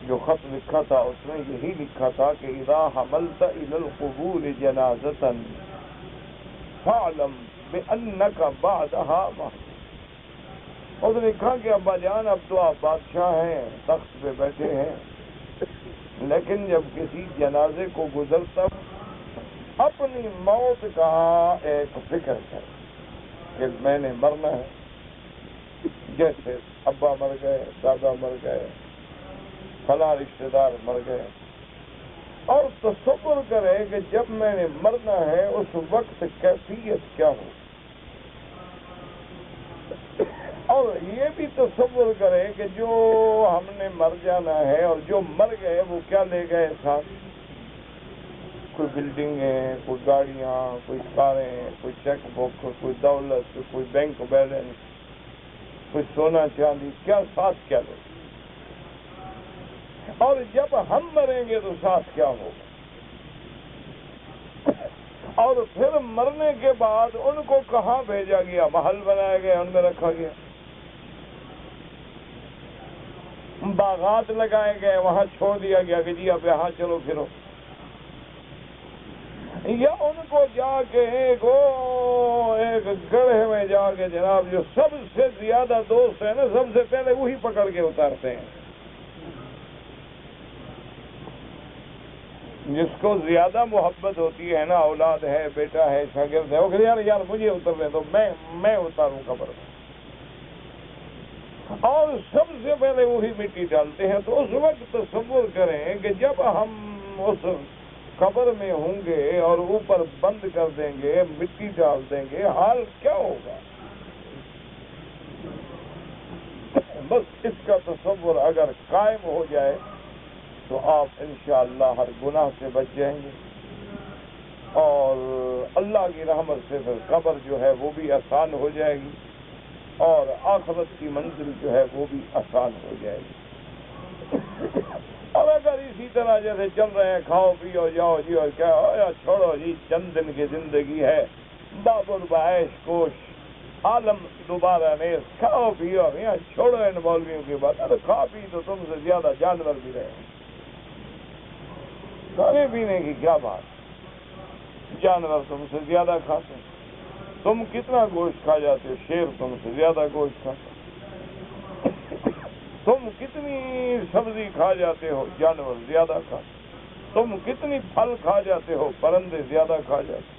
جو خط لکھا تھا اس میں یہی لکھا تھا کہ اذا حملت الى القبور جنازة فاعلم بانك بعدها محمود. اور لکھا کہ ابا جان اب تو آپ بادشاہ ہیں، تخت پہ بیٹھے ہیں، لیکن جب کسی جنازے کو گزرتا اپنی موت کا ایک فکر ہے کہ میں نے مرنا ہے. جیسے ابا مر گئے، دادا مر گئے، فلاں رشتے دار مر گئے، اور تصور کرے کہ جب میں نے مرنا ہے اس وقت کیفیت کیا ہو، اور یہ بھی تصور کرے کہ جو ہم نے مر جانا ہے اور جو مر گئے وہ کیا لے گئے ساتھ. کوئی بلڈنگیں، کوئی گاڑیاں، کوئی کاریں، کوئی چیک بک، کوئی دولت، کوئی بینک بیلنس، کوئی سونا چاندی، کیا ساتھ کیا لے. اور جب ہم مریں گے تو ساتھ کیا ہوگا، اور پھر مرنے کے بعد ان کو کہاں بھیجا گیا، محل بنایا گیا، ان میں رکھا گیا، باغات لگائے گئے، وہاں چھوڑ دیا گیا کہ جی اب یہاں چلو پھرو، یا ان کو جا کے ایک گڑھے میں جا کے جناب جو سب سے زیادہ دوست ہیں نا، سب سے پہلے وہی پکڑ کے اتارتے ہیں. جس کو زیادہ محبت ہوتی ہے نا، اولاد ہے، بیٹا ہے، شاگرد ہے، وہ کہ یار مجھے اترنے دو، میں اتاروں قبر میں، اور سب سے پہلے وہی مٹی ڈالتے ہیں. تو اس وقت تصور کریں کہ جب ہم اس قبر میں ہوں گے اور اوپر بند کر دیں گے، مٹی ڈال دیں گے، حال کیا ہوگا. بس اس کا تصور اگر قائم ہو جائے تو آپ انشاءاللہ ہر گناہ سے بچ جائیں گے، اور اللہ کی رحمت سے پھر قبر جو ہے وہ بھی آسان ہو جائے گی، اور آخرت کی منزل جو ہے وہ بھی آسان ہو جائے گی. اور اگر اسی طرح جیسے چل رہے ہیں، کھاؤ پیو جاؤ جی اور کیا یا چھوڑو جی، چند دن کی زندگی ہے، باب البعیش کوش، عالم دوبارہ نیز، کھاؤ پیو، یہاں چھوڑو ان مولویوں کی بات. ارے کھا پی تو تم سے زیادہ جانور بھی رہے، کھانے پینے کی کیا بات، جانور تم سے زیادہ کھاتے ہیں. تم کتنا گوشت کھا جاتے ہو، شیر تم سے زیادہ گوشت کھاتے. تم کتنی سبزی کھا جاتے ہو، جانور زیادہ کھاتے. تم کتنی پھل کھا جاتے ہو، پرندے زیادہ کھا جاتے.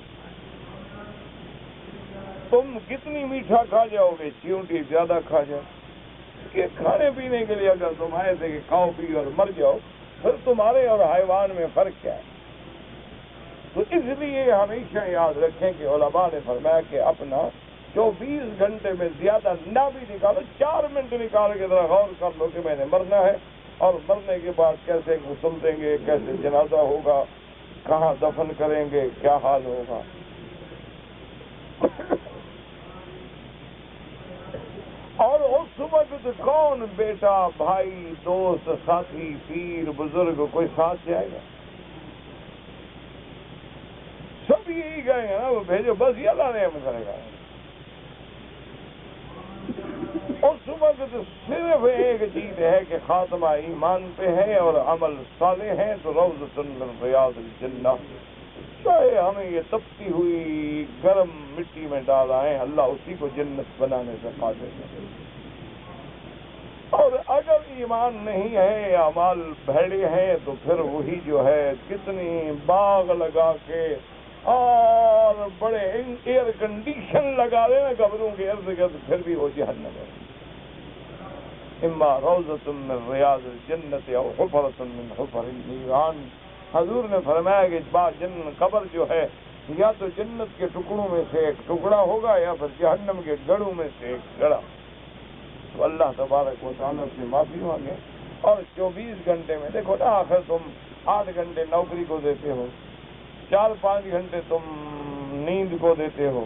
تم کتنی میٹھا کھا جاؤ گے، چیونٹی زیادہ کھا جاؤ. کہ کھانے پینے کے لیے اگر تم آئے تھے کہ کھاؤ پیو اور مر جاؤ، پھر تمہارے اور حیوان میں فرق کیا ہے. تو اس لیے ہمیشہ یاد رکھیں کہ علماء نے فرمایا کہ اپنا 24 گھنٹے میں زیادہ نہ بھی نکالو، 4 منٹ نکال کے ذرا غور کر لو کہ میں نے مرنا ہے، اور مرنے کے بعد کیسے غسل دیں گے، کیسے جنازہ ہوگا، کہاں دفن کریں گے، کیا حال ہوگا. اور اس وقت کون بیٹا، بھائی، دوست، ساتھی، پیر، بزرگ کوئی ساتھ جائے گا؟ سب یہی کہیں گے نا وہ بھیجو، بس یہ اللہ رحم کرے گا۔ اس وقت صرف ایک چیز ہے کہ خاتمہ ایمان پہ ہے اور عمل صالح ہے، تو روضۃ من ریاض الجنہ، چاہے ہمیں یہ تپتی ہوئی گرم مٹی میں ڈالائیں، اللہ اسی کو جنت بنانے سے قادر ہے۔ اور اگر ایمان نہیں ہے، اعمال بھیڑے ہیں، تو پھر وہی جو ہے کتنی باغ لگا کے اور بڑے ایئر کنڈیشن لگا دینا قبروں کے ارد گرد، پھر بھی وہ جہنم ہے۔ اما روضۃ من ریاض الجنت او حفرۃ من حفر النیران۔ حضور نے فرمایا کہ قبر جو ہے یا تو جنت کے ٹکڑوں میں سے ایک ٹکڑا ہوگا یا پھر جہنم کے گڑھوں میں سے ایک گڑھا۔ تو اللہ تبارک و تعالیٰ سے معافی مانگے۔ اور 24 گھنٹے میں دیکھو نا، آخر تم 8 گھنٹے نوکری کو دیتے ہو، 4-5 گھنٹے تم نیند کو دیتے ہو،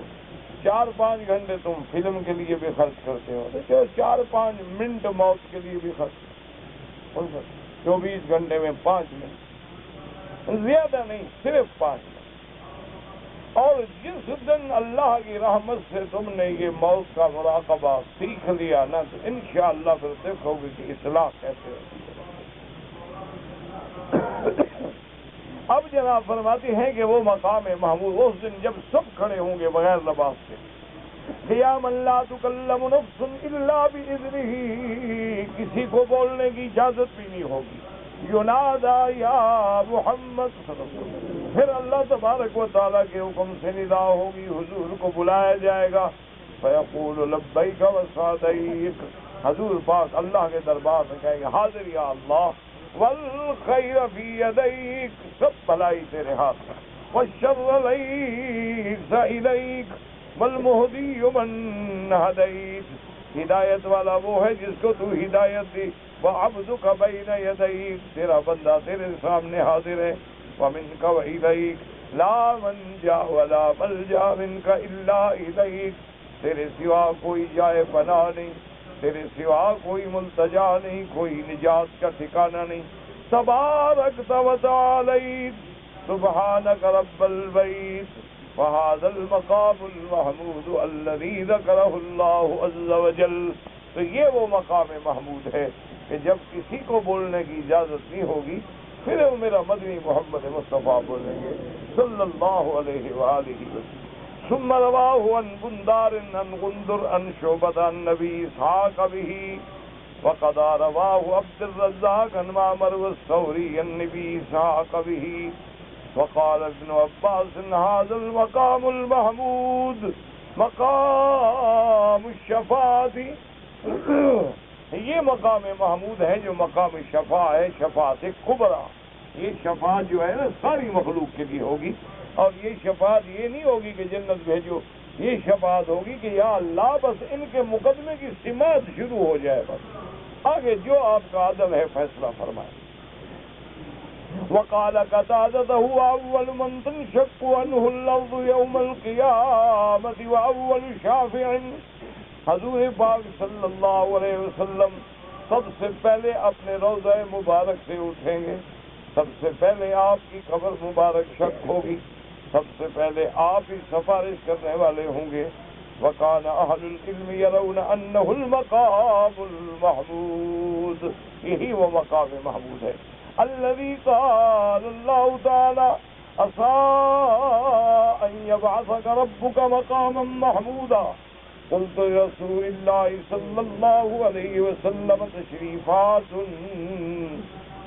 4-5 گھنٹے تم فلم کے لیے بھی خرچ کرتے ہو، تو 4-5 منٹ موت کے لیے بھی خرچ ہو سکتا۔ 24 گھنٹے میں 5 منٹ، زیادہ نہیں، صرف 5 منٹ۔ اور جس دن اللہ کی رحمت سے تم نے یہ موت کا مراقبہ سیکھ لیا نا، تو انشاءاللہ پھر دیکھو گے کہ اصلاح کیسے ہوتی ہے۔ اب جناب فرماتے ہیں کہ وہ مقام محمود اس دن جب سب کھڑے ہوں گے بغیر لباس کے، قیام لا تکلم نفس الا باذنہ، کسی کو بولنے کی اجازت بھی نہیں ہوگی۔ ینادا یا محمد صلی اللہ علیہ وسلم، پھر اللہ تبارک و تعالیٰ کے حکم سے ندا ہوگی، حضور کو بلایا جائے گا۔ فیقول لبیک وسعدیک، حضور پاک اللہ کے دربار میں کہیں گے حاضر یا اللہ، والخیر فی یدیک، سب بھلائی تیرے ہاتھ میں، والشر لیس الیک، والمہدی من ہدیت، ہدایت والا وہ ہے جس کو تو ہدایت دی، وعبدک بین یدیک، تیرا بندہ تیرے سامنے حاضر ہے، ومنک والیک لا منجا ولا ملجا منک الا الیک، تیرے سوا کوئی جائے پناہ نہیں، تیرے سوا کوئی ملتجا نہیں، کوئی نجات کا ٹھکانہ نہیں۔ تبارکت و تعالیت، سبحانک رب البیت، وهذا المقام المحمود الذي ذكره الله عز وجل۔ تو یہ وہ مقام محمود ہے کہ جب کسی کو بولنے کی اجازت نہیں ہوگی، پھر وہ میرا مدنی محمد مصطفیٰ بولیں گے صلی اللہ علیہ وآلہ وسلم۔ ثم رواه عن بندار عن غندر عن شعبة عن نبی اسحاق به، وقد رواه عبد الرزاق عن معمر والثوری عن نبی اسحاق به، وقال ابن عباس هذا المقام المحمود مقام الشفاعة، یہ مقام محمود ہے جو مقام شفاع ہے، شفاعت کبریٰ۔ یہ شفاعت جو ہے نا ساری مخلوق کے لیے ہوگی، اور یہ شفاعت یہ نہیں ہوگی کہ جنت بھیجو، یہ شفاعت ہوگی کہ یا اللہ بس ان کے مقدمے کی سماعت شروع ہو جائے، بس آگے جو آپ کا عدل ہے فیصلہ فرمائے۔ وقال قتادة هو أول من تنشق عنه الأرض يوم القيامة وأول شافع، حضور پاک صلی اللہ علیہ وسلم سب سے پہلے اپنے روضہ مبارک سے اٹھیں گے، سب سے پہلے آپ کی قبر مبارک شق ہوگی، سب سے پہلے آپ ہی سفارش کرنے والے ہوں گے۔ وَكَانَ أَهْلُ الْعِلْمِ يَرَوْنَ أَنَّهُ الْمَقَامُ الْمَحْمُودُ، یہی وہ مقام محمود ہے الذي قال الله تعالى عسى أن يبعثك ربك مقاما محمودا، قلت لرسول الله صلى الله عليه وسلم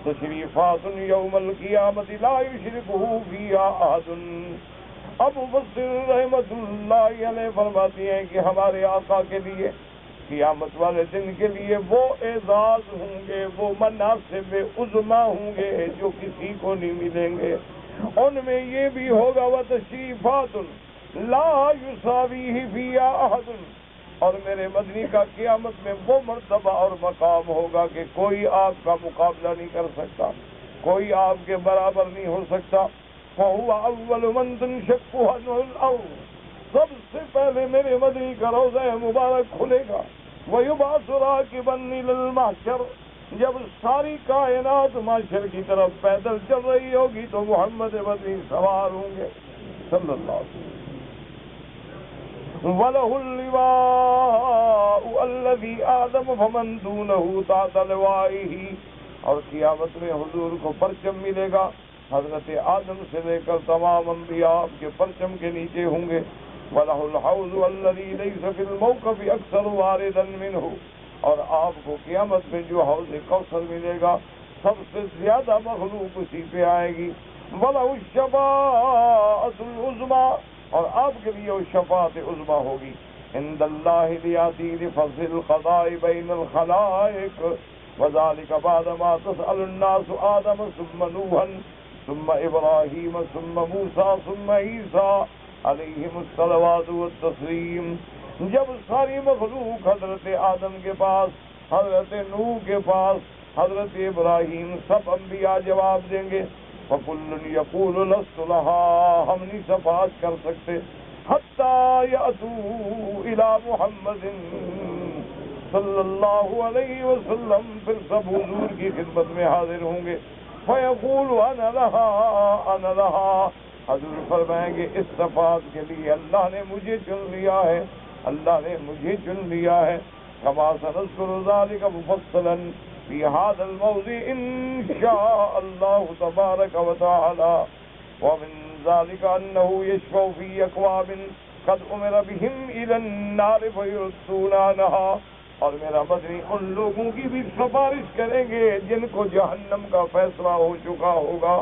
تشريفات يوم القيامة لا يشركه فيها أحد۔ ابو بصر رحمۃ اللہ علیہ فرماتے ہیں کہ ہمارے آقا کے لیے قیامت والے دن کے لیے وہ اعزاز ہوں گے، وہ مناصب عظما ہوں گے جو کسی کو نہیں ملیں گے۔ ان میں یہ بھی ہوگا وتشریفات لا یساویہ فیہا احد، اور میرے مدنی کا قیامت میں وہ مرتبہ اور مقام ہوگا کہ کوئی آپ کا مقابلہ نہیں کر سکتا، کوئی آپ کے برابر نہیں ہو سکتا۔ فَهُوَ أَوَّلُ مَن تُنشَقُّ عَنْهُ الْأَرْضُ، سب سے پہلے میرے مدنی کا روضہ مبارک کھلے گا. وَيُبْعَثُ رَاكِبًا إِلَى الْمَحْشَرِ، جب ساری کائنات محشر کی طرف پیدل چل رہی ہوگی تو محمد مدنی سوار ہوں گے صلی اللہ علیہ وسلم. وَلَهُ اللِّوَاءُ الَّذِي آدَمَ فَمَن دُونَهُ تَحْتَ لِوَائِهِ، اور قیامت میں حضور کو پرچم ملے گا. حضرت آدم سے لے کر تمام انبیاء آپ کے پرچم کے نیچے ہوں گے. وَلَهُ الْحَوْضُ الَّذِي لَيْسَ فِي الْمَوْقَفِ أَكْثَرُ وَارِدًا مِّنْهُ، اور آپ کو قیامت میں جو حوض کوثر ملے گا سب سے زیادہ مخلوق اسی پہ آئے گی. وَلَهُ الشَّفَاعَةُ الْعُظْمَىٰ، اور آپ کے لیے وہ شفاعت عظمیٰ ہوگی. عند اللہ لیاتی لفصل القضاء بین الخلائق، وذلك بعد ما تسأل الناس آدم ثم نوحا ثم ابراہیم ثم موسیٰ ثم عیسیٰ علیہم الصلوات والتسلیم. جب ساری مخلوق حضرت آدم کے پاس، حضرت نوح کے پاس، حضرت ابراہیم، سب انبیاء جواب دیں گے. فَكُلٌّ يَقُولُ لَسْتُ لَهَا، ہم نہیں شفاعت کر سکتے. حَتَّى يَأْتُوا إِلَى مُحَمَّدٍ صلی اللہ علیہ وسلم، پھر سب حضور کی خدمت میں حاضر ہوں گے. فَيَقُولُ أَنَا لَهَا أَنَا لَهَا، حضور فرمائیں گے اس شفاعت کے لیے اللہ نے مجھے چن لیا ہے، اللہ نے مجھے چن لیا ہے. كما سنذكر ذلك مفصلا في هذا الموضع إن شاء الله تبارك وتعالى. ومن ذلك أنه يشفع في أكواب قد أمر بهم إلى النار فيردون عنها، اور میرا مدنی ان لوگوں کی بھی سفارش کریں گے جن کو جہنم کا فیصلہ ہو چکا ہوگا،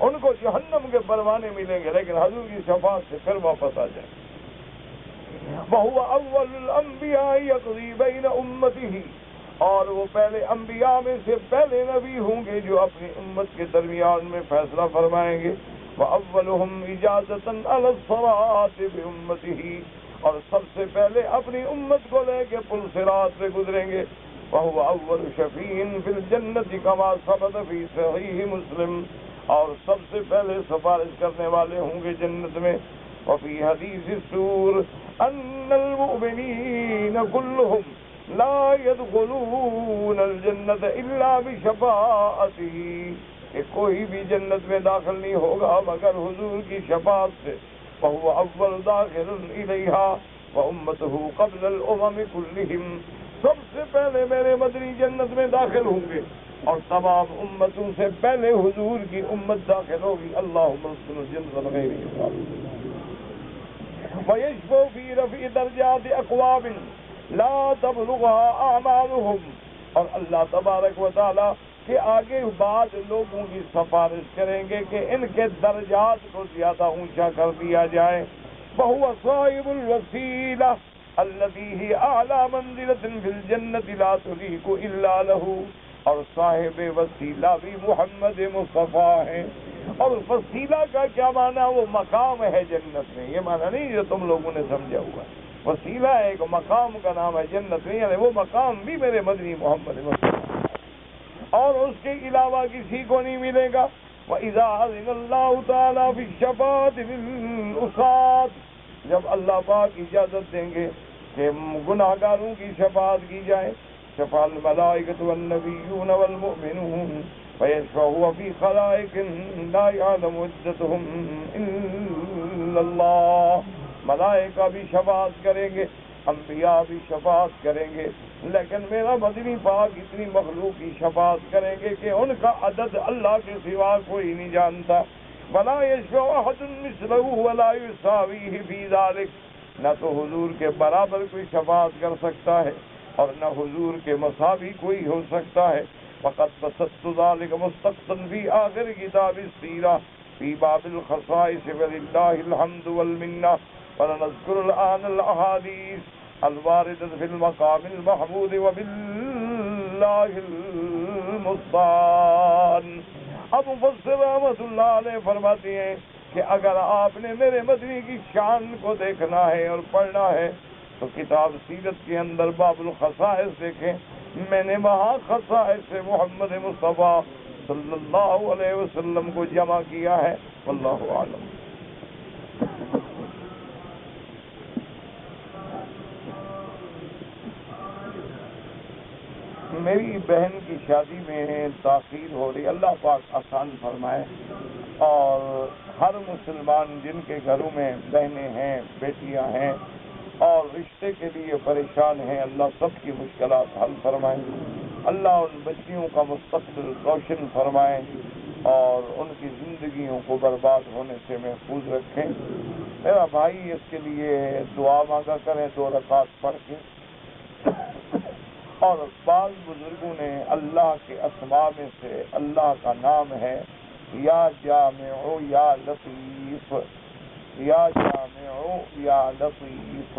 ان کو جہنم کے پروانے ملیں گے لیکن حضور کی شفاعت سے پھر واپس آ جائیں. وَهُوَ أَوَّلُ الْأَنْبِيَاءِ يَقْضِي بَيْنَ أُمَّتِهِ، اور وہ پہلے انبیاء میں سے پہلے نبی ہوں گے جو اپنی امت کے درمیان میں فیصلہ فرمائیں گے. وَأَوَّلُهُمْ إِجَازَةً عَلَى الصِّرَاطِ بِأُمَّتِهِ، اور سب سے پہلے اپنی امت کو لے کے پل صراط پہ گزریں گے. وَهُوَ أَوَّلُ شَفِيعٍ فِي الْجَنَّةِ كَمَا ثَبَتَ فِي صَحِيحِ مُسْلِمٍ، اور سب سے پہلے سفارش کرنے والے ہوں گے جنت میں. وفي حديث السور أن المؤمنين كلهم لا يدخلون الجنة إلا بشفاعته، کہ کوئی بھی جنت میں داخل نہیں ہوگا مگر حضور کی شفاعت سے. فهو أول داخل إليها وأمته قبل الأمم كلهم، سب سے پہلے میرے مدنی جنت میں داخل ہوں گے اور تمام امتوں سے پہلے حضور کی امت داخل ہوگی. اللهم ادخل الجنة بغير حساب. وَيَشْفَعُ فِي رَفْعِ دَرَجَاتِ أَقْوَامٍ لَا تَبْلُغُهَا أَعْمَالُهُمْ، اور اللہ تبارک و تعالیٰ کے آگے بعد لوگوں کی سفارش کریں گے کہ ان کے درجات کو زیادہ اونچا کر دیا جائے. وَهُوَ صَاحِبُ الْوَسِيلَةِ الَّذِي هِيَ أَعْلَى مَنزِلَةٍ فِي الْجَنَّةِ لَا تُلِيقُ إِلَّا لَهُ، اور صاحب وسیلہ بھی محمد مصطفیٰ ہیں. اور وسیلہ کا کیا معنی؟ وہ مقام ہے جنت میں، یہ معنی نہیں جو تم لوگوں نے سمجھا ہوا. وسیلہ ایک مقام کا نام ہے جنت میں، یعنی وہ مقام بھی میرے مدنی محمد مصطفیٰ اور اس کے علاوہ کسی کو نہیں ملے گا. وَإِذَا أَذِنَ اللَّهُ تَعَالَى فِي الشَّفَاعَةِ لِلْعُصَاةِ، جب اللہ پاک اجازت دیں گے کہ گناہگاروں کی شفاعت کی جائے. شفع الملائکۃ والنبیون والمؤمنون فَيَشْفَعُ فِي خَلَائِقٍ لَا يَعْلَمُ عِدَّتُهُمْ إِلَّا اللَّهُ، ملائکہ بھی شفاعت کریں گے، انبیاء بھی شفاعت کریں گے، لیکن میرا مدنی پاک اتنی مخلوق کی شفاعت کریں گے کہ ان کا عدد اللہ کے سوا کوئی نہیں جانتا. وَلَا يَشْفَعُ أَحَدٌ مِثْلَهُ وَلَا يُسَاوِيهِ فِي ذَلِكَ، نہ تو حضور کے برابر کوئی شفاعت کر سکتا ہے اور نہ حضور کے مساوی کوئی ہو سکتا ہے. فقط بسطت ذلك مستقصا في آخر كتاب السيرة في باب الخصائص ولله الحمد والمنة. ونذكر الآن الأحاديث الواردة في المقام المحمود وبالله المستعان. اب مفسر رحمۃ اللہ علیہ فرماتے ہیں کہ اگر آپ نے میرے مدنی کی شان کو دیکھنا ہے اور پڑھنا ہے تو کتاب سیرت کے اندر باب الخصائص دیکھیں. میں نے وہاں خصائص محمد مصطفیٰ صلی اللہ علیہ وسلم کو جمع کیا ہے. واللہ اعلم. میری بہن کی شادی میں تاخیر ہو رہی، اللہ پاک آسان فرمائے، اور ہر مسلمان جن کے گھروں میں بہنیں ہیں، بیٹیاں ہیں اور رشتے کے لیے پریشان ہیں، اللہ سب کی مشکلات حل فرمائے، اللہ ان بچیوں کا مستقبل روشن فرمائے اور ان کی زندگیوں کو برباد ہونے سے محفوظ رکھیں۔ میرا بھائی اس کے لیے دعا مانگا کریں 2 رکعت پڑھ کے۔ اور بعض بزرگوں نے اللہ کے اسماء میں سے اللہ کا نام ہے یا جامع یا لطیف، یا جامع یا لطیف،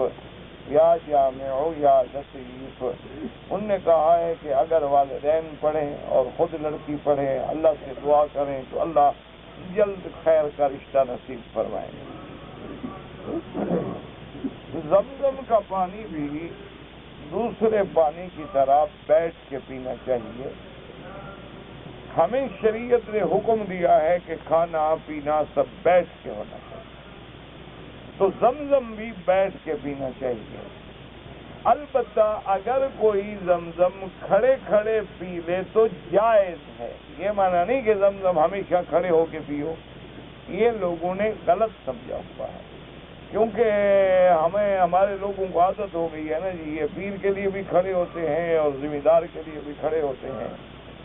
یا جامع یا لطیف۔ ان نے کہا ہے کہ اگر والدین پڑھیں اور خود لڑکی پڑھے، اللہ سے دعا کریں تو اللہ جلد خیر کا رشتہ نصیب فرمائیں۔ زمزم کا پانی بھی دوسرے پانی کی طرح بیٹھ کے پینا چاہیے۔ ہمیں شریعت نے حکم دیا ہے کہ کھانا پینا سب بیٹھ کے ہونا چاہیے، تو زمزم بھی بیٹھ کے پینا چاہیے۔ البتہ اگر کوئی زمزم کھڑے کھڑے پی لے تو جائز ہے، یہ معنی نہیں کہ زمزم ہمیشہ کھڑے ہو کے پیو، یہ لوگوں نے غلط سمجھا ہوا ہے، کیونکہ ہمارے لوگوں کو عادت ہو گئی ہے نا جی، یہ پیر کے لیے بھی کھڑے ہوتے ہیں اور ذمہ دار کے لیے بھی کھڑے ہوتے ہیں،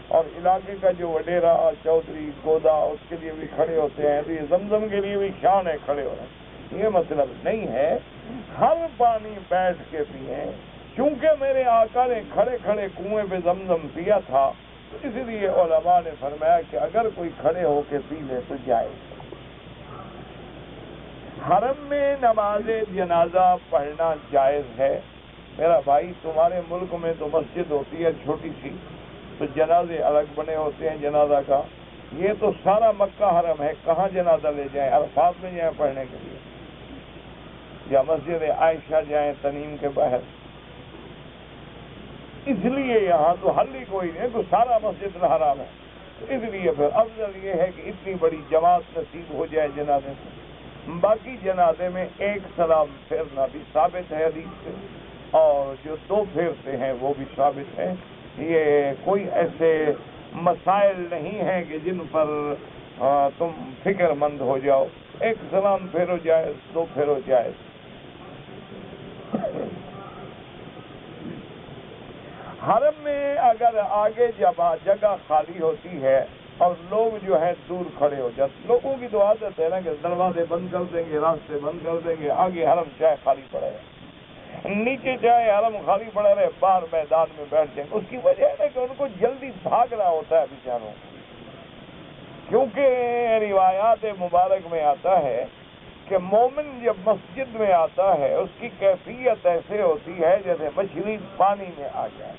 اور علاقے کا جو وڈیرا چودھری گودا اس کے لیے بھی کھڑے ہوتے ہیں، تو یہ زمزم کے لیے بھی شان ہے کھڑے ہونا۔ یہ مطلب نہیں ہے، ہر پانی بیٹھ کے پئیں، چونکہ میرے آقا نے کھڑے کھڑے کنویں پہ زمزم پیا تھا، تو اس لیے علماء نے فرمایا کہ اگر کوئی کھڑے ہو کے پی لے تو جائز۔ حرم میں نماز جنازہ پڑھنا جائز ہے۔ میرا بھائی تمہارے ملک میں تو مسجد ہوتی ہے چھوٹی سی، تو جنازے الگ بنے ہوتے ہیں جنازہ کا، یہ تو سارا مکہ حرم ہے، کہاں جنازہ لے جائیں؟ عرفات میں جائیں پڑھنے کے لیے، یا مسجد عائشہ جائیں تنیم کے باہر؟ اس لیے یہاں تو حل ہی کوئی نہیں، تو سارا مسجد الحرام ہے، تو اس لیے پھر افضل یہ ہے کہ اتنی بڑی جماعت نصیب ہو جائے جنازے سے۔ باقی جنازے میں ایک سلام پھیرنا بھی ثابت ہے حدیث سے، اور جو 2 پھیرتے ہیں وہ بھی ثابت ہے۔ یہ کوئی ایسے مسائل نہیں ہیں کہ جن پر تم فکر مند ہو جاؤ، ایک سلام پھیرو جائز، 2 پھیرو جائز۔ حرم میں اگر آگے جگہ خالی ہوتی ہے اور لوگ جو ہے دور کھڑے ہو جاتے، لوگوں کی تو عادت ہے نا کہ دروازے بند کر دیں گے، راستے بند کر دیں گے، آگے حرم چاہے خالی پڑے رہے، نیچے چاہے حرم خالی پڑے رہے، باہر میدان میں بیٹھ جائیں۔ اس کی وجہ ہے کہ ان کو جلدی بھاگنا ہوتا ہے بیچاروں، کیونکہ روایات مبارک میں آتا ہے کہ مومن جب مسجد میں آتا ہے اس کی کیفیت ایسے ہوتی ہے جیسے مچھلی پانی میں آ جائے۔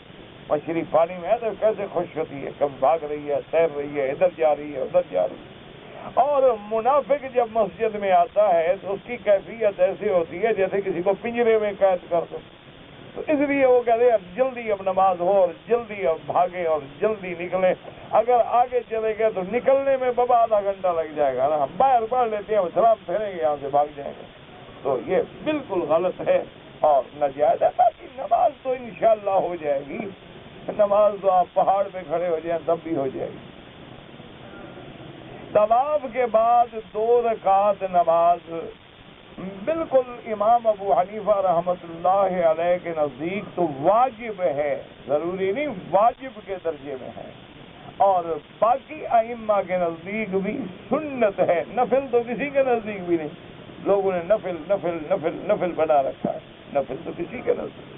مچھلی پانی میں ہے تو کیسے خوش ہوتی ہے، کب بھاگ رہی ہے، تیر رہی ہے، ادھر جا رہی ہے، ادھر جا رہی ہے۔ اور منافق جب مسجد میں آتا ہے تو اس کی کیفیت ایسی ہوتی ہے جیسے کسی کو پنجرے میں قید کر دو، تو اس لیے وہ کہتے ہیں اب جلدی اب نماز ہو اور جلدی اب بھاگے اور جلدی نکلیں۔ اگر آگے چلے گئے تو نکلنے میں بابا آدھا گھنٹہ لگ جائے گا نا، ہم باہر پڑھ لیتے ہیں، سلام پھیریں گے، یہاں سے بھاگ جائیں گے، تو یہ بالکل غلط ہے اور ناجائز ہے۔ باقی نماز تو انشاءاللہ ہو جائے گی، نماز تو آپ پہاڑ پہ کھڑے ہو جائیں تب بھی ہو جائے گی۔ طواف کے بعد 2 رکعت نماز بالکل امام ابو حنیفہ رحمۃ اللہ علیہ کے نزدیک تو واجب ہے، ضروری نہیں، واجب کے درجے میں ہے، اور باقی ائمہ کے نزدیک بھی سنت ہے، نفل تو کسی کے نزدیک بھی نہیں، لوگوں نے نفل نفل نفل نفل بنا رکھا ہے، نفل تو کسی کے نزدیک۔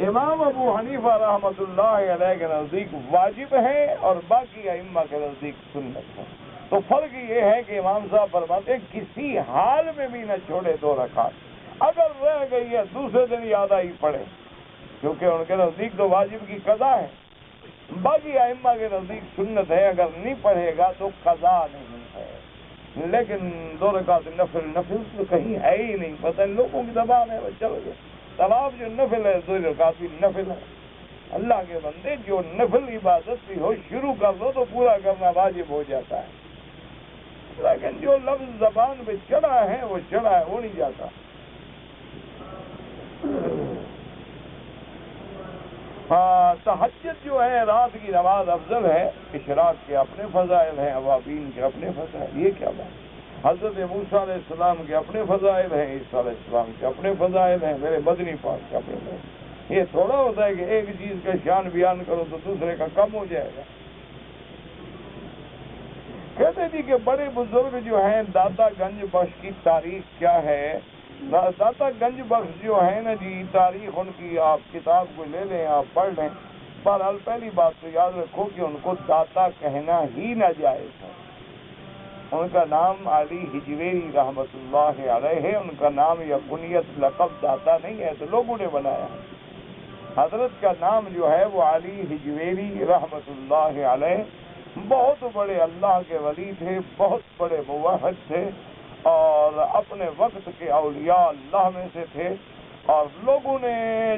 امام ابو حنیفہ رحمۃ اللہ علیہ کے نزدیک واجب ہے اور باقی ائمہ کے نزدیک سنت ہے۔ تو فرق یہ ہے کہ امام صاحب فرماتے ہیں کسی حال میں بھی نہ چھوڑے 2 رکعت، اگر رہ گئی ہے دوسرے دن یاد آئی پڑھے، کیونکہ ان کے نزدیک تو واجب کی قضا ہے، باقی ائمہ کے نزدیک سنت ہے، اگر نہیں پڑھے گا تو قضا نہیں ہے۔ لیکن 2 رکعت نفل تو کہیں ہے ہی نہیں، پتہ نہیں لوگوں کی زبان ہے، چلو گے طواف جو نفل ہے 2 رکعت بھی نفل ہے۔ اللہ کے بندے جو نفل عبادت بھی ہو شروع کر دو تو پورا کرنا واجب ہو جاتا ہے، لیکن جو لفظ زبان پہ چڑھا ہے وہ چڑھا ہے، وہ نہیں جاتا۔ ہاں تہجد جو ہے رات کی نماز افضل ہے، اشراق کے اپنے فضائل ہیں، اوابین کے اپنے فضائل، یہ کیا بات؟ حضرت موسیٰ علیہ السلام کے اپنے فضائل ہیں، عیسیٰ علیہ السلام کے اپنے فضائل ہیں، میرے مدنی پاک کے اپنے فضائل۔ یہ تھوڑا ہوتا ہے کہ ایک چیز کا شان بیان کرو تو دوسرے کا کم ہو جائے گا۔ کہتے جی کہ بڑے بزرگ جو ہیں داتا گنج بخش کی تاریخ کیا ہے؟ داتا گنج بخش جو ہے نا جی، تاریخ ان کی آپ کتاب کو لے لیں، آپ پڑھ لیں۔ بہرحال پہلی بات تو یاد رکھو کہ ان کو داتا کہنا ہی ناجائز ہے۔ ان کا نام علی ہجویری رحمت اللہ علیہ ہے، ان کا نام یا کنیت لقب داتا نہیں ہے، تو لوگوں نے بنایا ہے۔ حضرت کا نام جو ہے وہ علی ہجویری رحمت اللہ علیہ، بہت بڑے اللہ کے ولی تھے، بہت بڑے موحد تھے، اور اپنے وقت کے اولیاء اللہ میں سے تھے، اور لوگوں نے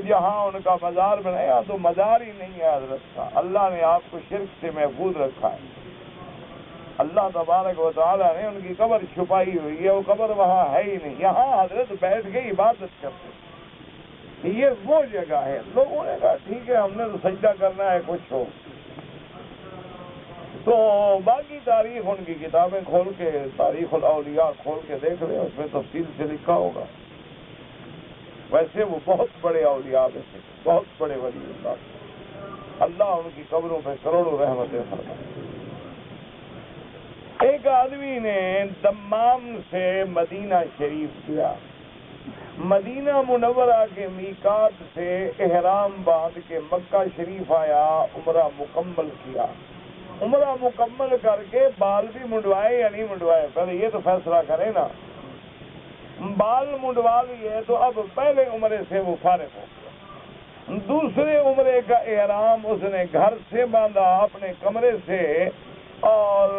جہاں ان کا مزار بنایا تو مزار ہی نہیں ہے حضرت کا، اللہ نے آپ کو شرک سے محفوظ رکھا ہے۔ اللہ تبارک و تعالیٰ نے ان کی قبر چھپائی ہوئی ہے، وہ قبر وہاں ہے ہی نہیں، یہاں حضرت بیٹھ کے عبادت کرتے، یہ وہ جگہ ہے۔ لوگوں نے کہا ٹھیک ہے ہم نے تو سجدہ کرنا ہے، کچھ ہو تو باقی تاریخ ان کی کتابیں کھول کے، تاریخ الاولیاء کھول کے دیکھ رہے ہیں، اس میں تفصیل سے لکھا ہوگا۔ ویسے وہ بہت بڑے اولیاء میں سے، بہت بڑے ولی اللہ، اللہ ان کی قبروں پہ کروڑوں رحمتیں فرمائے۔ ایک آدمی نے دمام سے مدینہ شریف کیا، مدینہ منورہ کے میقات سے احرام باندھ کے مکہ شریف آیا، عمرہ مکمل کیا، عمرہ مکمل کر کے بال بھی منڈوائے یا نہیں منڈوائے، پہلے یہ تو فیصلہ کرے نا۔ بال منڈوا لیے تو اب پہلے عمرے سے وہ فارغ ہو گیا، دوسرے عمرے کا احرام اس نے گھر سے باندھا اپنے کمرے سے، اور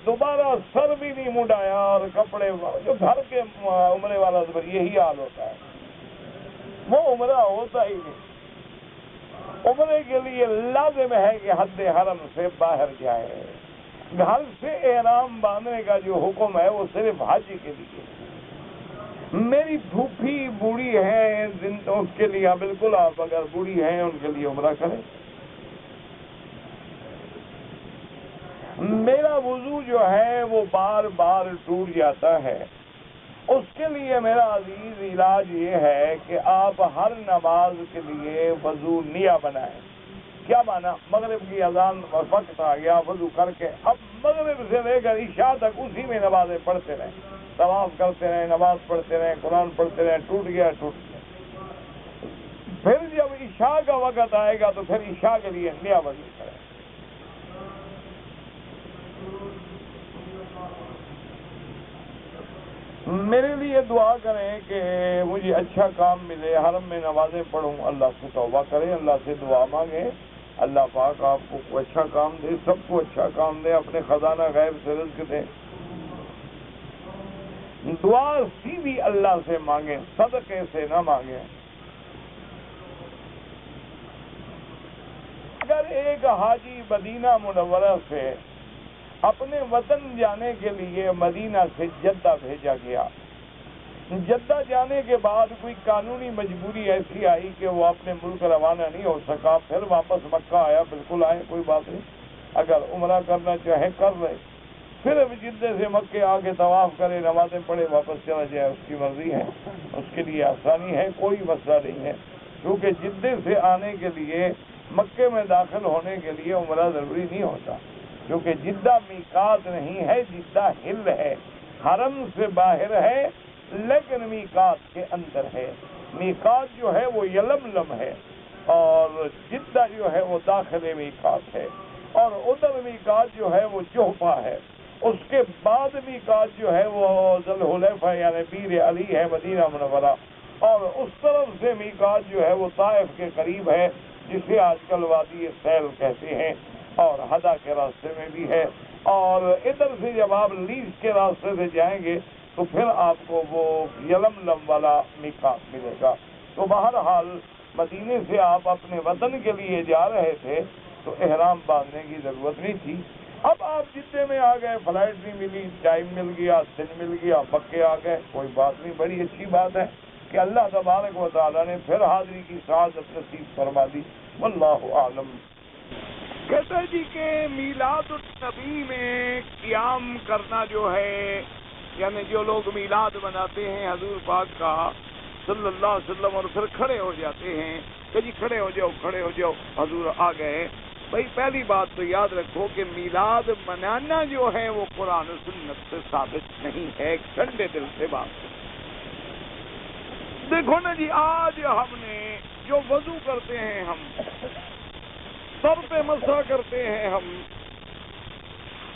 دوبارہ سر بھی نہیں منڈایا، اور کپڑے جو گھر کے عمرے والا تو یہی حال ہوتا ہے، وہ عمرہ ہوتا ہی نہیں۔ عمرے کے لیے لازم ہے کہ حد حرم سے باہر جائے، گھر سے احرام باندھنے کا جو حکم ہے وہ صرف حج کے لیے۔ میری پھوپھی بوڑھی ہیں اس کے لیے بالکل، آپ اگر بوڑھی ہیں ان کے لیے عمرہ کریں۔ میرا وضو جو ہے وہ بار بار ٹوٹ جاتا ہے، اس کے لیے میرا عزیز علاج یہ ہے کہ آپ ہر نماز کے لیے وضو نیا بنائیں۔ کیا مانا؟ مغرب کی اذان وقت آ گیا، وضو کر کے اب مغرب سے لے کر عشاء تک اسی میں نمازیں پڑھتے رہیں، طواف کرتے رہیں، نماز پڑھتے رہیں، قرآن پڑھتے رہیں، ٹوٹ گیا ٹوٹ گیا۔ پھر جب عشاء کا وقت آئے گا تو پھر عشاء کے لیے نیا وضو کریں۔ میرے لیے دعا کریں کہ مجھے اچھا کام ملے، حرم میں نمازیں پڑھوں، اللہ سے توبہ کریں، اللہ سے دعا مانگیں، اللہ پاک آپ کو اچھا کام دے، سب کو اچھا کام دے، اپنے خزانہ غیب سے رزق دے۔ دعا سیدھی اللہ سے مانگیں، صدقے سے نہ مانگیں۔ اگر ایک حاجی مدینہ منورہ سے اپنے وطن جانے کے لیے مدینہ سے جدہ بھیجا گیا، جدہ جانے کے بعد کوئی قانونی مجبوری ایسی آئی کہ وہ اپنے ملک روانہ نہیں ہو سکا، پھر واپس مکہ آیا، بالکل آئے، کوئی بات نہیں، اگر عمرہ کرنا چاہے کر لے، پھر اب جدے سے مکے آ کے طواف کرے، نمازیں پڑھے، واپس چلا جائے، اس کی مرضی ہے، اس کے لیے آسانی ہے، کوئی مسئلہ نہیں ہے، کیونکہ جدے سے آنے کے لیے، مکے میں داخل ہونے کے لیے عمرہ ضروری نہیں ہوتا، کیونکہ جدہ میقات نہیں ہے، جدہ حل ہے، حرم سے باہر ہے لیکن میقات کے اندر ہے۔ میقات جو ہے وہ یلملم ہے، اور جدہ جو ہے وہ داخل میقات ہے، اور ادھر میقات جو ہے وہ جوفہ ہے، اس کے بعد میقات جو ہے وہ ذوالحلیفہ یعنی بیر علی ہے، مدینہ منورہ، اور اس طرف سے میقات جو ہے وہ طائف کے قریب ہے، جسے آج کل وادی سیل کہتے ہیں، اور ہدا کے راستے میں بھی ہے، اور ادھر سے جب آپ لیز کے راستے سے جائیں گے تو پھر آپ کو وہ یلملم والا میقات ملے گا۔ تو بہرحال مدینے سے آپ اپنے وطن کے لیے جا رہے تھے تو احرام باندھنے کی ضرورت نہیں تھی۔ اب آپ جدے میں آ گئے، فلائٹ نہیں ملی، ٹائم مل گیا، دن مل گیا، مکے آ گئے، کوئی بات نہیں، بڑی اچھی بات ہے، کہ اللہ تبارک و تعالیٰ نے پھر حاضری کی سعادت نصیب فرما دی. واللہ اعلم. کہتا ہے جی کہ میلاد النبی میں قیام کرنا جو ہے، یعنی جو لوگ میلاد مناتے ہیں حضور پاک کا صلی اللہ علیہ وسلم اور پھر کھڑے ہو جاتے ہیں کہ جی کھڑے ہو جاؤ کھڑے ہو جاؤ حضور آ گئے. بھائی پہلی بات تو یاد رکھو کہ میلاد منانا جو ہے وہ قرآن و سنت سے ثابت نہیں ہے. ایک ٹھنڈے دل سے بات دیکھو نا جی، آج ہم نے جو وضو کرتے ہیں، ہم سر پہ مسح کرتے ہیں،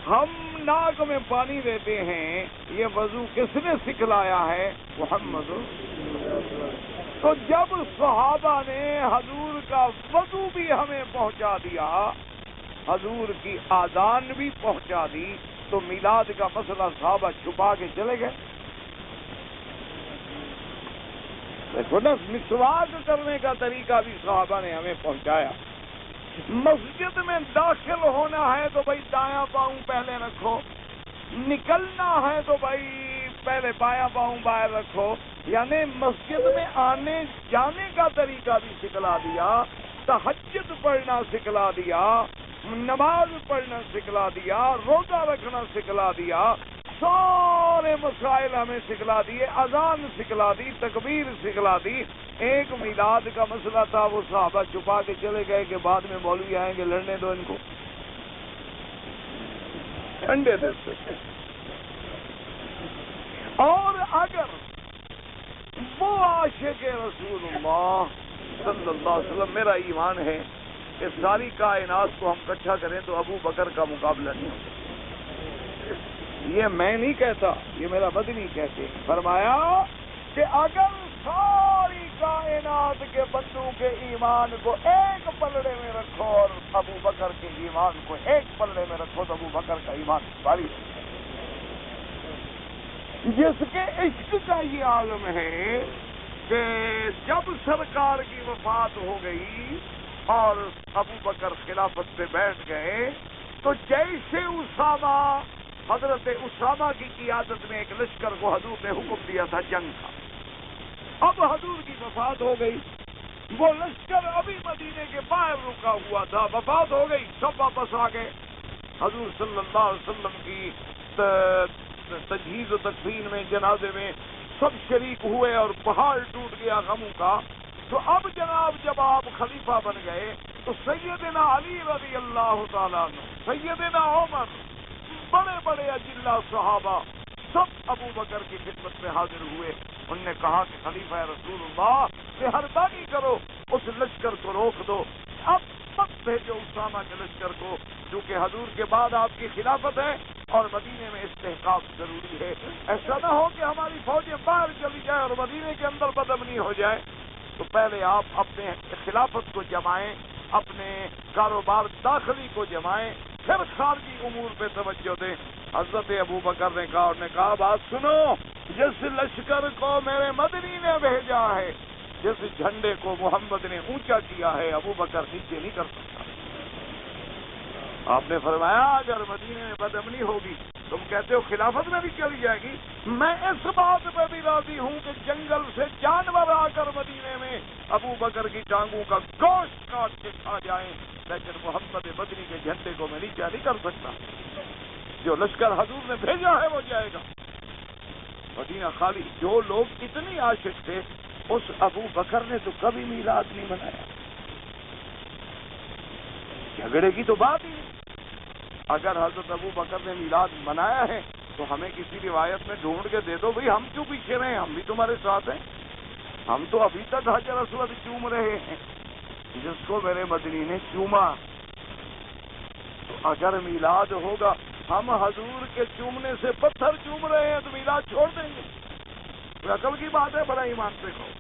ہم ناک میں پانی دیتے ہیں، یہ وضو کس نے سکھلایا ہے؟ محمد. تو جب صحابہ نے حضور کا وضو بھی ہمیں پہنچا دیا، حضور کی آذان بھی پہنچا دی، تو میلاد کا مسئلہ صحابہ چھپا کے چلے گئے. دیکھو نا، مسواک کرنے کا طریقہ بھی صحابہ نے ہمیں پہنچایا. مسجد میں داخل ہونا ہے تو بھائی دایاں پاؤں پہلے رکھو، نکلنا ہے تو بھائی پہلے بایاں پاؤں باہر رکھو. یعنی مسجد میں آنے جانے کا طریقہ بھی سکھلا دیا، تہجد پڑھنا سکھلا دیا، نماز پڑھنا سکھلا دیا، روزہ رکھنا سکھلا دیا، سارے مسائل ہمیں سکھلا دیے. اذان سکھلا دی، تکبیر سکھلا دی. ایک میلاد کا مسئلہ تھا، وہ صحابہ چھپا کے چلے گئے کہ بعد میں مولوی آئیں گے لڑنے دو ان کو. ٹھنڈے دل سے. اور اگر وہ عاشق رسول اللہ صلی اللہ علیہ وسلم، میرا ایمان ہے کہ ساری کائنات کو ہم اکٹھا کریں تو ابو بکر کا مقابلہ نہیں ہوتا. یہ میں نہیں کہتا، یہ میرا مدنی کہتے ہیں. فرمایا کہ اگر ساری کائنات کے بندوں کے ایمان کو ایک پلڑے میں رکھو اور ابو بکر کے ایمان کو ایک پلڑے میں رکھو تو ابو بکر کا ایمان بھاری ہے. جس کے عشق کا یہ عالم ہے کہ جب سرکار کی وفات ہو گئی اور ابو بکر خلافت پہ بیٹھ گئے تو جیسے اسامہ، حضرت اسامہ کی قیادت میں ایک لشکر کو حضور نے حکم دیا تھا جنگ کا. اب حضور کی وفات ہو گئی، وہ لشکر ابھی مدینے کے باہر رکا ہوا تھا، وفات ہو گئی، سب واپس آ گئے. حضور صلی اللہ علیہ وسلم کی تجہیز و تکفین میں، جنازے میں سب شریک ہوئے اور پہاڑ ٹوٹ گیا غموں کا. تو اب جناب جب آپ خلیفہ بن گئے تو سیدنا علی رضی اللہ تعالیٰ عنہ، سیدنا عمر، بڑے بڑے اجلہ صحابہ سب ابو بکر کی خدمت میں حاضر ہوئے. انہوں نے کہا کہ خلیفہ رسول اللہ مہربانی کرو اس لشکر کو روک دو، اب مت بھیجو اسامہ کے لشکر کو، کیونکہ حضور کے بعد آپ کی خلافت ہے اور مدینے میں استحقاق ضروری ہے. ایسا نہ ہو کہ ہماری فوجیں باہر چلی جائیں اور مدینے کے اندر بدامنی ہو جائے. تو پہلے آپ اپنے خلافت کو جمائیں، اپنے کاروبار داخلی کو جمائیں، پھر خارجی امور پہ توجہ دیں. حضرت ابو بکر نے کہا، اور نے کہا بات سنو، جس لشکر کو میرے مدنی نے بھیجا ہے، جس جھنڈے کو محمد نے اونچا کیا ہے، ابو بکر نیچے نہیں کر سکتا. آپ نے فرمایا اگر مدینے میں بدامنی ہوگی، تم کہتے ہو خلافت میں بھی چلی جائے گی، میں اس بات پہ بھی راضی ہوں کہ جنگل سے جانور آ کر مدینے میں ابو بکر کی ٹانگوں کا گوشت کاٹ کے کھا جائیں، لیکن محمد مدنی کے جھنڈے کو میں نیچا نہیں کر سکتا. جو لشکر حضور نے بھیجا ہے وہ جائے گا. مدینہ خالی. جو لوگ اتنی عاشق تھے، اس ابو بکر نے تو کبھی میلاد نہیں منایا. جھگڑے کی تو بات ہی نہیں. اگر حضرت ابو بکر نے میلاد منایا ہے تو ہمیں کسی روایت میں ڈھونڈ کے دے دو، بھئی ہم کیوں پیچھے رہے ہیں، ہم بھی تمہارے ساتھ ہیں. ہم تو ابھی تک حجر اسود چوم رہے ہیں جس کو میرے مدنی نے چوما. تو اگر میلاد ہوگا، ہم حضور کے چومنے سے پتھر چوم رہے ہیں تو میلاد چھوڑ دیں گے؟ کوئی عقل کی بات ہے؟ بڑا ایمان سے کہو،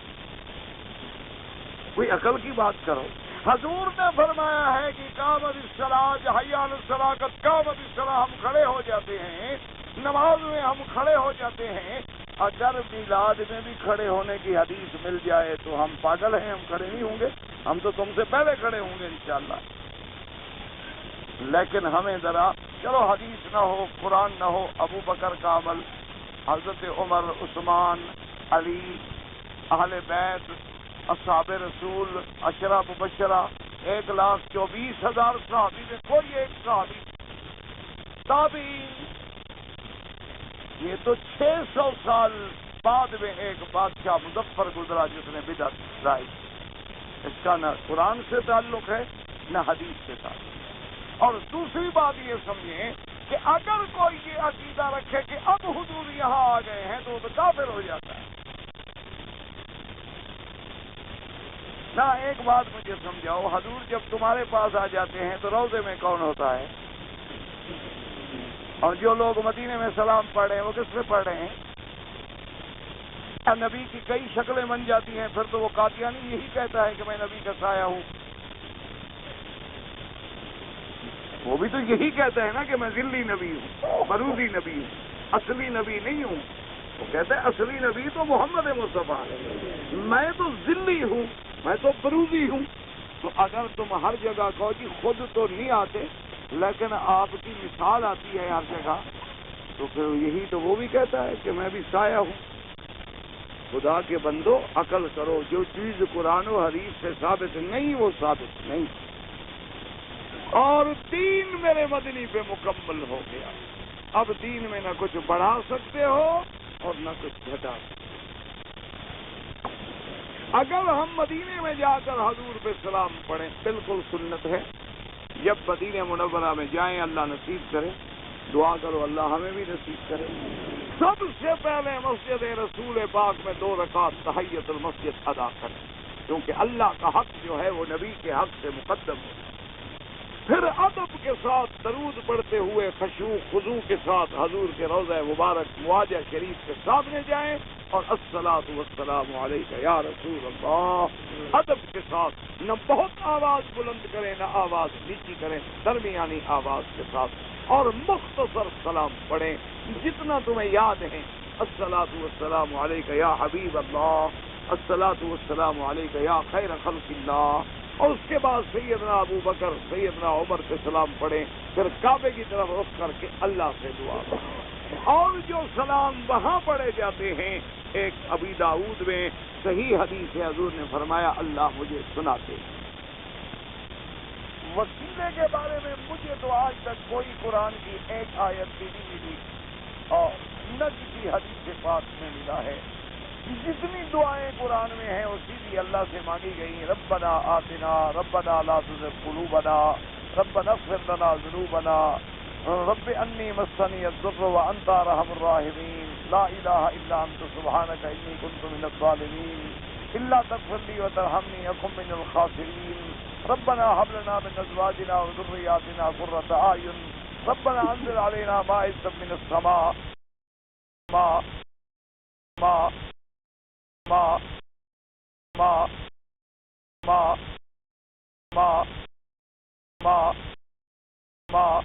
کوئی عقل کی بات کرو. حضور نے فرمایا ہے کہ قامت الصلاۃ، حی علی الصلاۃ، قامت الصلاۃ. ہم کھڑے ہو جاتے ہیں، نماز میں ہم کھڑے ہو جاتے ہیں. اگر میلاد میں بھی کھڑے ہونے کی حدیث مل جائے تو ہم پاگل ہیں، ہم کھڑے نہیں ہوں گے. ہم تو تم سے پہلے کھڑے ہوں گے انشاءاللہ. لیکن ہمیں ذرا چلو حدیث نہ ہو، قرآن نہ ہو، ابو بکر کا عمل، حضرت عمر، عثمان، علی، اہل بیت، اصحاب رسول، عشرہ مبشرہ، 1,24,000 صحابی میں کوئی ایک صحابی، تابعین، یہ تو 600 سال بعد میں ایک بادشاہ مظفر گزرا جس نے بدعت لائی. اس کا نہ قرآن سے تعلق ہے نہ حدیث سے تعلق. اور دوسری بات یہ سمجھیں کہ اگر کوئی یہ عقیدہ رکھے کہ اب حضور یہاں آ گئے ہیں تو وہ کافر ہو جاتا ہے. نہ ایک بات مجھے سمجھاؤ، حضور جب تمہارے پاس آ جاتے ہیں تو روضے میں کون ہوتا ہے؟ اور جو لوگ مدینے میں سلام پڑھ رہے ہیں وہ کس سے پڑھ رہے ہیں؟ نبی کی کئی شکلیں بن جاتی ہیں، پھر تو وہ قادیانی یہی کہتا ہے کہ میں نبی کا سایہ ہوں. وہ بھی تو یہی کہتا ہے نا کہ میں ذلی نبی ہوں، بروزی نبی ہوں، اصلی نبی نہیں ہوں. وہ کہتا ہے اصلی نبی تو محمد مصطفیٰ ہے، میں تو ذلی ہوں، میں تو بروزی ہوں. تو اگر تم ہر جگہ کہو جی خود تو نہیں آتے لیکن آپ کی مثال آتی ہے ہر جگہ، تو پھر یہی تو وہ بھی کہتا ہے کہ میں بھی سایہ ہوں. خدا کے بندو عقل کرو، جو چیز قرآن و حدیث سے ثابت نہیں وہ ثابت نہیں. اور دین میرے مدنی پہ مکمل ہو گیا. اب دین میں نہ کچھ بڑھا سکتے ہو اور نہ کچھ گھٹا سکتے. اگر ہم مدینے میں جا کر حضور پہ سلام پڑھیں بالکل سنت ہے. جب مدینہ منورہ میں جائیں اللہ نصیب کرے، دعا کرو اللہ ہمیں بھی نصیب کرے. سب سے پہلے مسجد رسول پاک میں 2 رکعت تحیت المسجد ادا کریں، کیونکہ اللہ کا حق جو ہے وہ نبی کے حق سے مقدم ہے. پھر ادب کے ساتھ درود پڑھتے ہوئے خشوع خضوع کے ساتھ حضور کے روضہ مبارک مواجہ شریف کے سامنے جائیں اور الصلاۃ والسلام علیک یا رسول اللہ ادب کے ساتھ، نہ بہت آواز بلند کریں نہ آواز نیچی کریں، درمیانی آواز کے ساتھ، اور مختصر سلام پڑھیں جتنا تمہیں یاد ہے. الصلاۃ والسلام علیک یا حبیب اللہ، الصلاۃ والسلام علیک یا خیر خلق اللہ. اور اس کے بعد سیدنا ابو بکر سیدنا عمر سے سلام پڑھیں، پھر کعبے کی طرف رخ کر کے اللہ سے دعا کریں. اور جو سلام وہاں پڑھے جاتے ہیں، ایک ابی داؤد میں صحیح حدیث ہے، حضور نے فرمایا اللہ مجھے سناتے. وسیلے کے بارے میں مجھے تو آج تک کوئی قرآن کی ایک آیت بھی نہیں ملی اور نہ کسی حدیث پاک میں ملا ہے. جتنی دعائیں قرآن میں ہیں وہ سیدھی اللہ سے مانگی گئی. ربنا آتنا، ربنا لا تزغ قلوبنا، ربنا اغفر لنا ذنوبنا، رب انی مسنی الضر وانت ارحم الراحمین، لا الہ الا انت سبحانک انی کنت من الظالمین، الا تغفر لی وترحمنی اکن من الخاسرین، ربنا هب لنا من ازواجنا وذرياتنا قرة اعین، ربنا انزل علينا مائدة من السماء ما ما ما ما ما ما ما ما